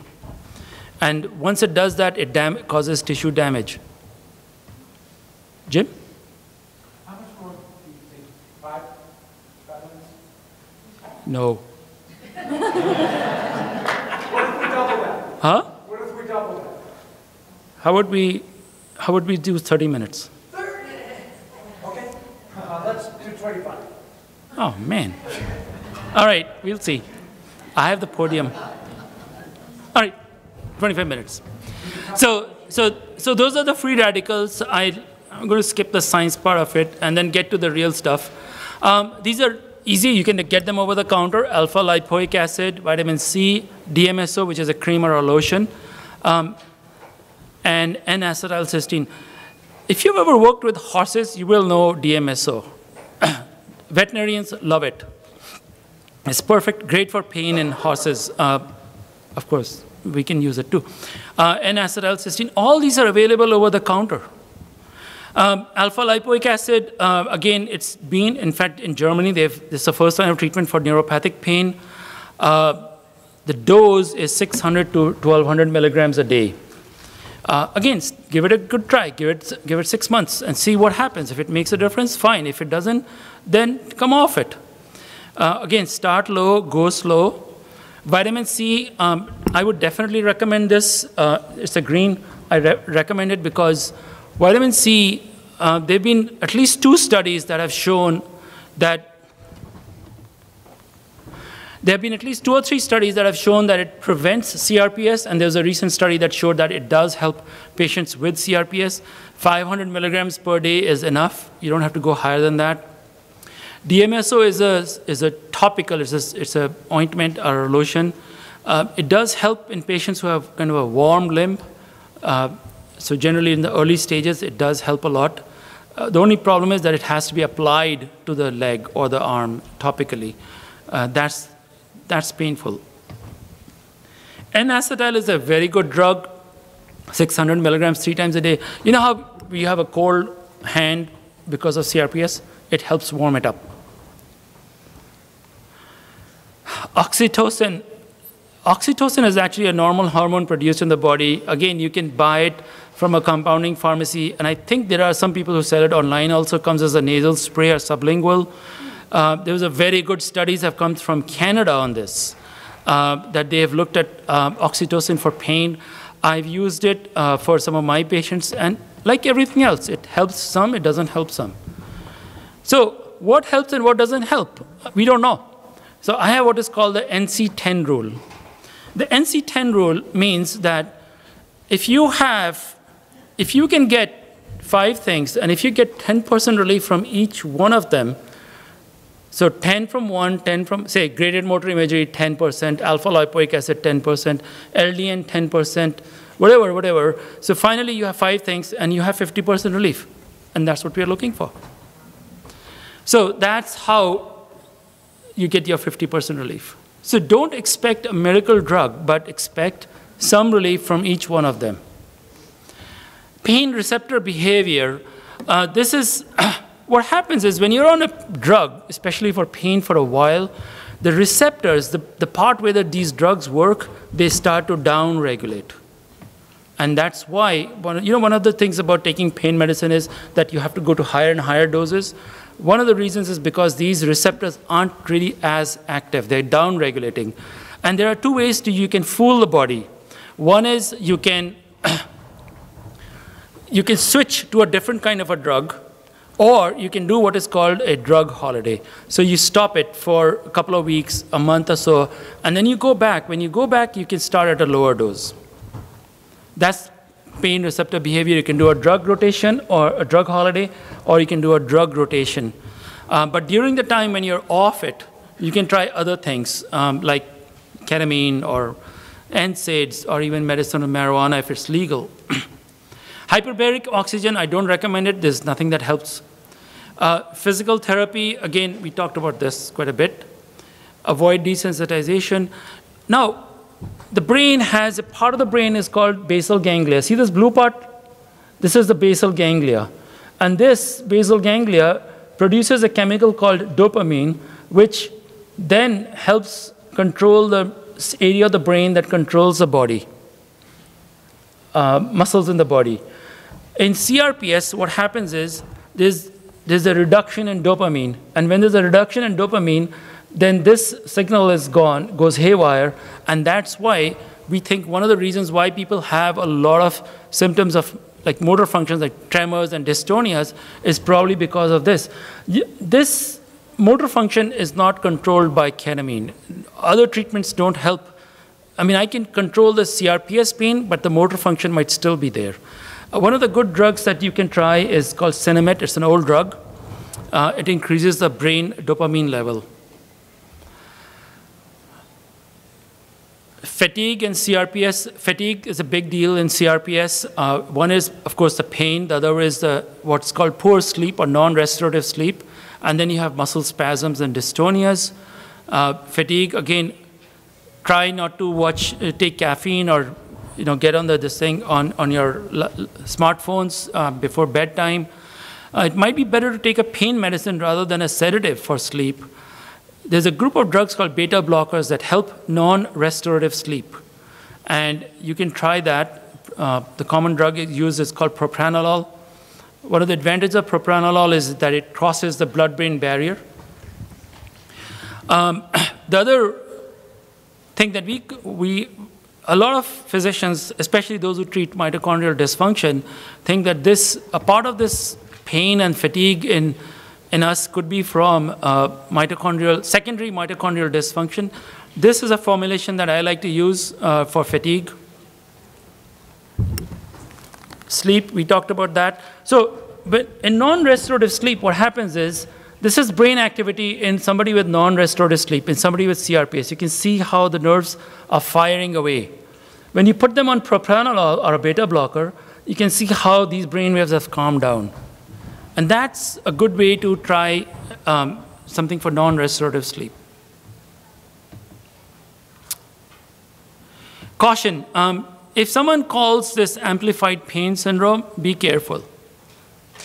And once it does that, it causes tissue damage. Jim? How much more do you think? 5 minutes? No. What if we double that? Huh? What if we double that? How would we do 30 minutes? 30? Okay. Let's do 25. Oh, man. All right, we'll see. I have the podium. All right, 25 minutes. So those are the free radicals. I'm going to skip the science part of it and then get to the real stuff. These are easy. You can get them over the counter: alpha lipoic acid, vitamin C, DMSO, which is a cream or a lotion, and N-acetylcysteine. If you've ever worked with horses, you will know DMSO. Veterinarians love it. It's perfect, great for pain in horses. Of course, we can use it too. N-acetylcysteine, all these are available over the counter. Alpha lipoic acid, again, it's been, in fact, in Germany, this is the first line of treatment for neuropathic pain. The dose is 600 to 1200 milligrams a day. Again, give it a good try. Give it 6 months and see what happens. If it makes a difference, fine. If it doesn't, then come off it. Again, start low, go slow. Vitamin C, I would definitely recommend this. It's a green. I recommend it because vitamin C, there have been at least 2 studies that have shown that there have been at least 2 or 3 studies that have shown that it prevents CRPS, and there's a recent study that showed that it does help patients with CRPS. 500 milligrams per day is enough. You don't have to go higher than that. DMSO is a topical, it's a ointment or a lotion. It does help in patients who have kind of a warm limb. So generally in the early stages, it does help a lot. The only problem is that it has to be applied to the leg or the arm topically. That's painful. N-acetyl is a very good drug, 600 milligrams 3 times a day. You know how we have a cold hand because of CRPS? It helps warm it up. Oxytocin. Oxytocin is actually a normal hormone produced in the body. Again, you can buy it from a compounding pharmacy, and I think there are some people who sell it online. Also comes as a nasal spray or sublingual. There was a very good studies have come from Canada on this, that they have looked at oxytocin for pain. I've used it for some of my patients, and like everything else, it helps some, it doesn't help some. So what helps and what doesn't help? We don't know. So I have what is called the NC10 rule. The NC10 rule means that if you can get 5 things, and if you get 10% relief from each one of them, so 10 from one, 10 from, say, graded motor imagery, 10%, alpha lipoic acid, 10%, LDN, 10%, whatever. So finally, you have 5 things, and you have 50% relief. And that's what we are looking for. So that's how you get your 50% relief. So don't expect a miracle drug, but expect some relief from each one of them. Pain receptor behavior, this is, what happens is when you're on a drug, especially for pain for a while, the receptors, the part where these drugs work, they start to down-regulate. And that's why, one of the things about taking pain medicine is that you have to go to higher and higher doses. One of the reasons is because these receptors aren't really as active. They're down-regulating. And there are 2 ways you can fool the body. One is you can switch to a different kind of a drug, or you can do what is called a drug holiday. So you stop it for a couple of weeks, a month or so, and then you go back. When you go back, you can start at a lower dose. That's pain receptor behavior. You can do a drug rotation or a drug holiday, or you can do a drug rotation. But during the time when you're off it, you can try other things like ketamine or NSAIDs or even medicinal marijuana if it's legal. Hyperbaric oxygen, I don't recommend it. There's nothing that helps. Physical therapy, again, we talked about this quite a bit. Avoid desensitization. Now, the brain has a part of the brain is called basal ganglia. See this blue part? This is the basal ganglia. And this basal ganglia produces a chemical called dopamine, which then helps control the area of the brain that controls the body, muscles in the body. In CRPS, what happens is there's a reduction in dopamine. And when there's a reduction in dopamine, then this signal is gone, goes haywire. And that's why we think one of the reasons why people have a lot of symptoms of like motor functions like tremors and dystonias is probably because of this. This motor function is not controlled by ketamine. Other treatments don't help. I mean, I can control the CRPS pain, but the motor function might still be there. One of the good drugs that you can try is called Cinemet. It's an old drug. It increases the brain dopamine level. Fatigue and CRPS. Fatigue is a big deal in CRPS. One is, of course, the pain. The other is what's called poor sleep or non-restorative sleep. And then you have muscle spasms and dystonias. Fatigue, again, try not to take caffeine or get on this thing on your smartphones before bedtime. It might be better to take a pain medicine rather than a sedative for sleep. There's a group of drugs called beta blockers that help non-restorative sleep. And you can try that. The common drug used is called propranolol. One of the advantages of propranolol is that it crosses the blood-brain barrier. The other thing that a lot of physicians, especially those who treat mitochondrial dysfunction, think that a part of this pain and fatigue in us could be from secondary mitochondrial dysfunction. This is a formulation that I like to use for fatigue. Sleep, we talked about that. So in non-restorative sleep, what happens is, this is brain activity in somebody with non-restorative sleep, in somebody with CRPS. You can see how the nerves are firing away. When you put them on propranolol or a beta blocker, you can see how these brain waves have calmed down. And that's a good way to try something for non-restorative sleep. Caution, if someone calls this amplified pain syndrome, be careful.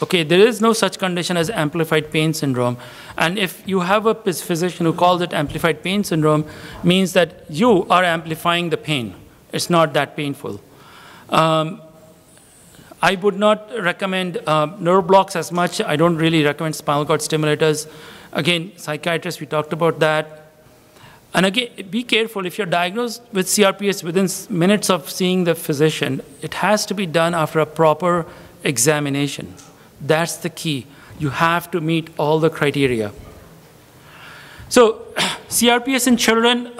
Okay, there is no such condition as amplified pain syndrome. And if you have a physician who calls it amplified pain syndrome, means that you are amplifying the pain. It's not that painful. I would not recommend nerve blocks as much. I don't really recommend spinal cord stimulators. Again, psychiatrists, we talked about that. And again, be careful. If you're diagnosed with CRPS within minutes of seeing the physician, it has to be done after a proper examination. That's the key. You have to meet all the criteria. So CRPS in children,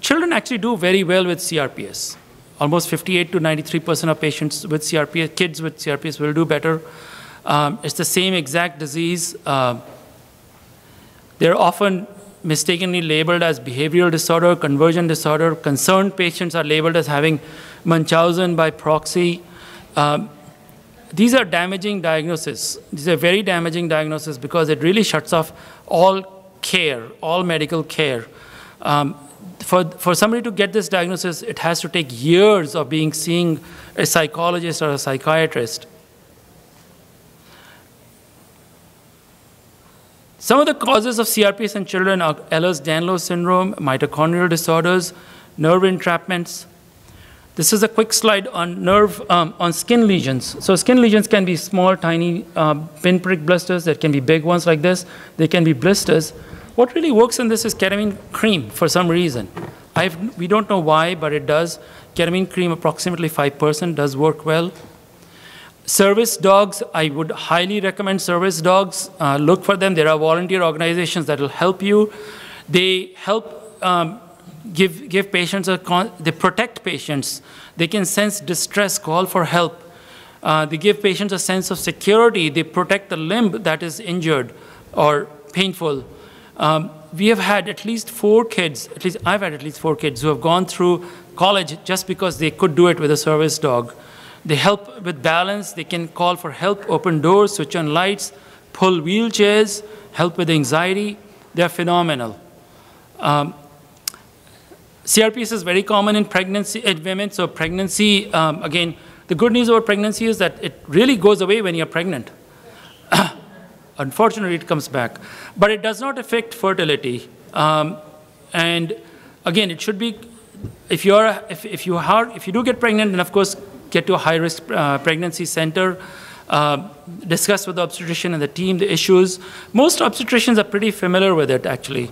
children actually do very well with CRPS. Almost 58 to 93% of patients with CRPS, kids with CRPS will do better. It's the same exact disease. They're often mistakenly labeled as behavioral disorder, conversion disorder. Concerned patients are labeled as having Munchausen by proxy. These are damaging diagnoses. These are very damaging diagnoses because it really shuts off all care, all medical care. For somebody to get this diagnosis, it has to take years of seeing a psychologist or a psychiatrist. Some of the causes of CRPS in children are Ehlers-Danlos syndrome, mitochondrial disorders, nerve entrapments. This is a quick slide on on skin lesions. So skin lesions can be small, tiny pinprick blisters. There can be big ones like this. They can be blisters. What really works in this is ketamine cream for some reason. We don't know why, but it does. Ketamine cream, approximately 5%, does work well. Service dogs, I would highly recommend service dogs. Look for them. There are volunteer organizations that will help you. They help give patients they protect patients. They can sense distress, call for help. They give patients a sense of security. They protect the limb that is injured or painful. We have had at least 4 kids, at least I've had at least 4 kids who have gone through college just because they could do it with a service dog. They help with balance. They can call for help, open doors, switch on lights, pull wheelchairs, help with anxiety. They're phenomenal. CRPS is very common in pregnancy in women. So pregnancy, again, The good news about pregnancy is that it really goes away when you're pregnant. Unfortunately, it comes back. But it does not affect fertility. And again, it should be, if you do get pregnant, then of course, get to a high-risk pregnancy center, discuss with the obstetrician and the team the issues. Most obstetricians are pretty familiar with it, actually.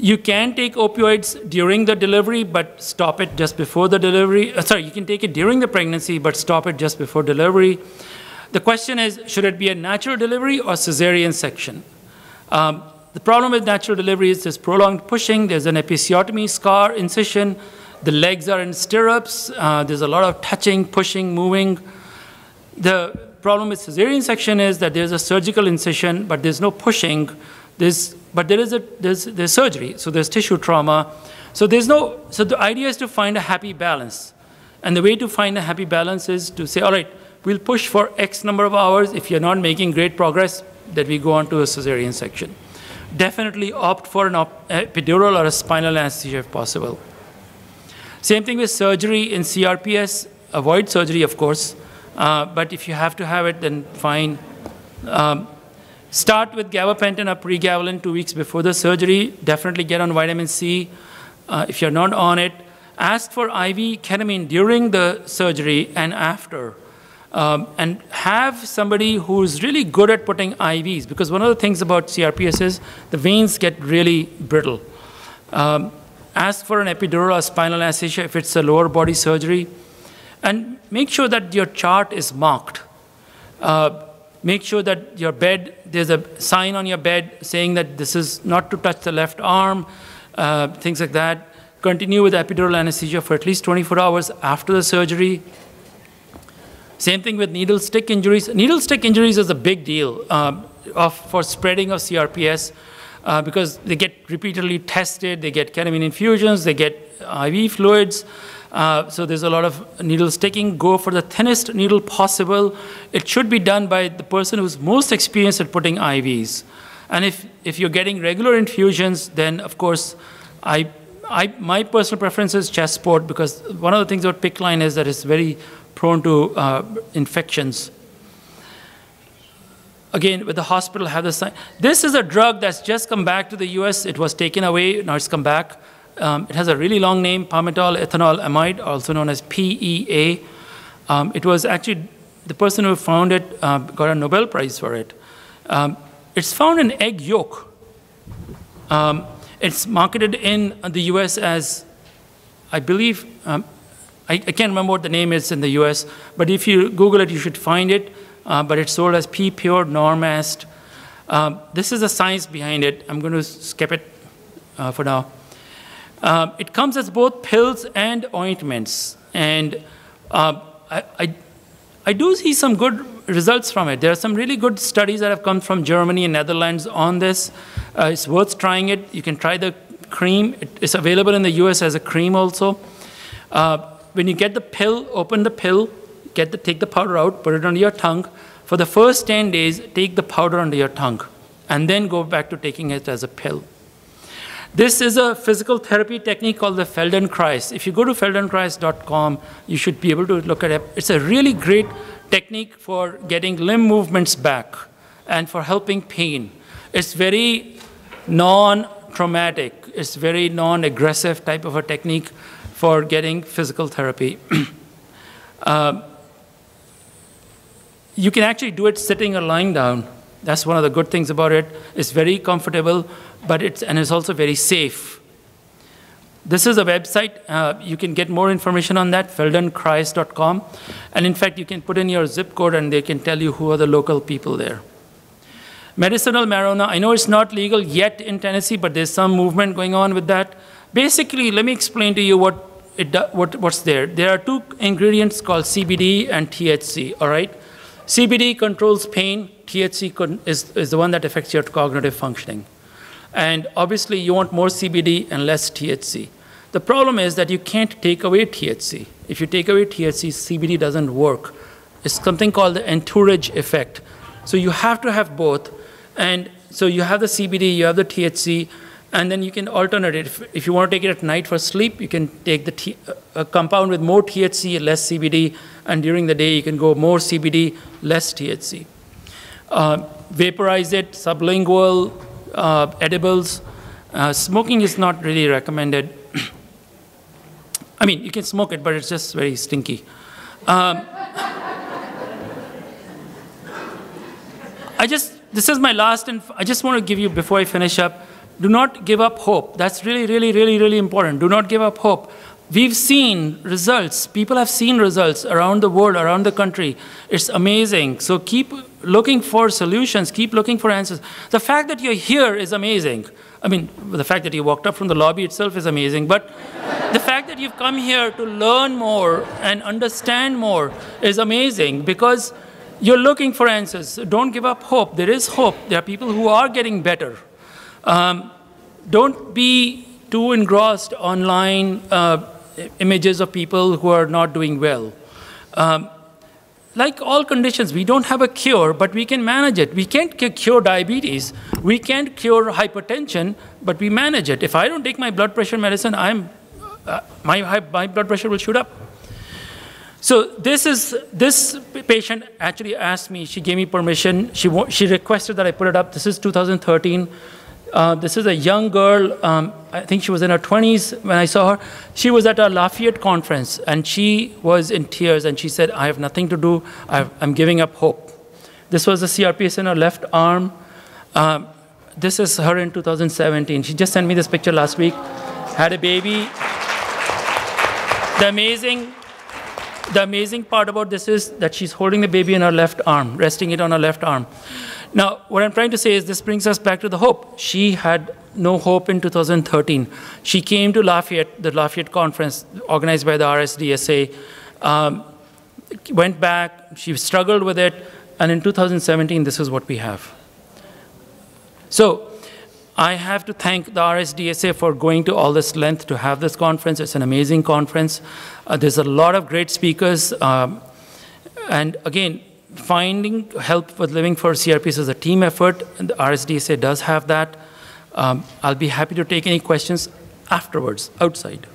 You can take opioids during the delivery, but stop it just before the delivery. Sorry, you can take it during the pregnancy, but stop it just before delivery. The question is, should it be a natural delivery or cesarean section? The problem with natural delivery is there's prolonged pushing, there's an episiotomy scar, incision, the legs are in stirrups, there's a lot of touching, pushing, moving. The problem with cesarean section is that there's a surgical incision, but there's no pushing. There's surgery, so there's tissue trauma. So the idea is to find a happy balance. And the way to find a happy balance is to say, all right, we'll push for X number of hours. If you're not making great progress, that we go on to a cesarean section. Definitely opt for an epidural or a spinal anesthesia if possible. Same thing with surgery in CRPS. Avoid surgery, of course. But if you have to have it, then fine. Start with gabapentin or pregabalin 2 weeks before the surgery. Definitely get on vitamin C if you're not on it. Ask for IV ketamine during the surgery and after. And have somebody who's really good at putting IVs, because one of the things about CRPS is the veins get really brittle. Ask for an epidural or spinal anesthesia if it's a lower body surgery. And make sure that your chart is marked. Make sure that your bed, there's a sign on your bed saying that this is not to touch the left arm, things like that. Continue with epidural anesthesia for at least 24 hours after the surgery. Same thing with needle stick injuries. Needle stick injuries is a big deal for spreading of CRPS because they get repeatedly tested, they get ketamine infusions, they get IV fluids. So there's a lot of needle sticking. Go for the thinnest needle possible. It should be done by the person who's most experienced at putting IVs. And if you're getting regular infusions, then of course, my personal preference is chest support, because one of the things about PICC line is that it's very prone to infections. Again, with the hospital, have the sign. This is a drug that's just come back to the US. It was taken away, now it's come back. It has a really long name, palmitol ethanol amide, also known as PEA. It was actually, the person who found it got a Nobel Prize for it. It's found in egg yolk. It's marketed in the US as, I believe, I can't remember what the name is in the US, but if you Google it, you should find it. But it's sold as P-Pure Normast. This is the science behind it. I'm going to skip it for now. It comes as both pills and ointments. And I do see some good results from it. There are some really good studies that have come from Germany and Netherlands on this. It's worth trying it. You can try the cream. It's available in the US as a cream also. When you get the pill, open the pill, take the powder out, put it under your tongue. For the first 10 days, take the powder under your tongue, and then go back to taking it as a pill. This is a physical therapy technique called the Feldenkrais. If you go to feldenkrais.com, you should be able to look at it. It's a really great technique for getting limb movements back and for helping pain. It's very non-traumatic. It's very non-aggressive type of a technique for getting physical therapy. You can actually do it sitting or lying down. That's one of the good things about it. It's very comfortable, but it's also very safe. This is a website. You can get more information on that, feldenkrais.com. And in fact, you can put in your zip code and they can tell you who are the local people there. Medicinal marijuana, I know it's not legal yet in Tennessee, but there's some movement going on with that. Basically, let me explain to you what's there. There are two ingredients called CBD and THC, all right? CBD controls pain. THC is the one that affects your cognitive functioning. And obviously, you want more CBD and less THC. The problem is that you can't take away THC. If you take away THC, CBD doesn't work. It's something called the entourage effect. So you have to have both. And so you have the CBD, you have the THC. And then you can alternate it. If you want to take it at night for sleep, you can take a compound with more THC, less CBD, and during the day you can go more CBD, less THC. Vaporize it, sublingual, edibles. Smoking is not really recommended. I mean, you can smoke it, but it's just very stinky. This is my last, and I just want to give you, before I finish up, do not give up hope. That's really, really, really, really important. Do not give up hope. We've seen results. People have seen results around the world, around the country. It's amazing. So keep looking for solutions. Keep looking for answers. The fact that you're here is amazing. I mean, the fact that you walked up from the lobby itself is amazing. But the fact that you've come here to learn more and understand more is amazing, because you're looking for answers. Don't give up hope. There is hope. There are people who are getting better. Don't be too engrossed online images of people who are not doing well. Like all conditions, we don't have a cure, but we can manage it. We can't cure diabetes. We can't cure hypertension, but we manage it. If I don't take my blood pressure medicine, my blood pressure will shoot up. So this patient actually asked me, she gave me permission, she requested that I put it up. This is 2013. This is a young girl, I think she was in her 20s when I saw her. She was at a Lafayette conference, and she was in tears, and she said, I have nothing to do, I'm giving up hope. This was the CRPS in her left arm. This is her in 2017. She just sent me this picture last week, had a baby. The amazing part about this is that she's holding the baby in her left arm, resting it on her left arm. Now, what I'm trying to say is this brings us back to the hope. She had no hope in 2013. She came to Lafayette, the Lafayette conference organized by the RSDSA, went back, she struggled with it, and in 2017, this is what we have. So I have to thank the RSDSA for going to all this length to have this conference. It's an amazing conference. There's a lot of great speakers. And again, finding help with living for CRPS is a team effort, and the RSDSA does have that. I'll be happy to take any questions afterwards, outside.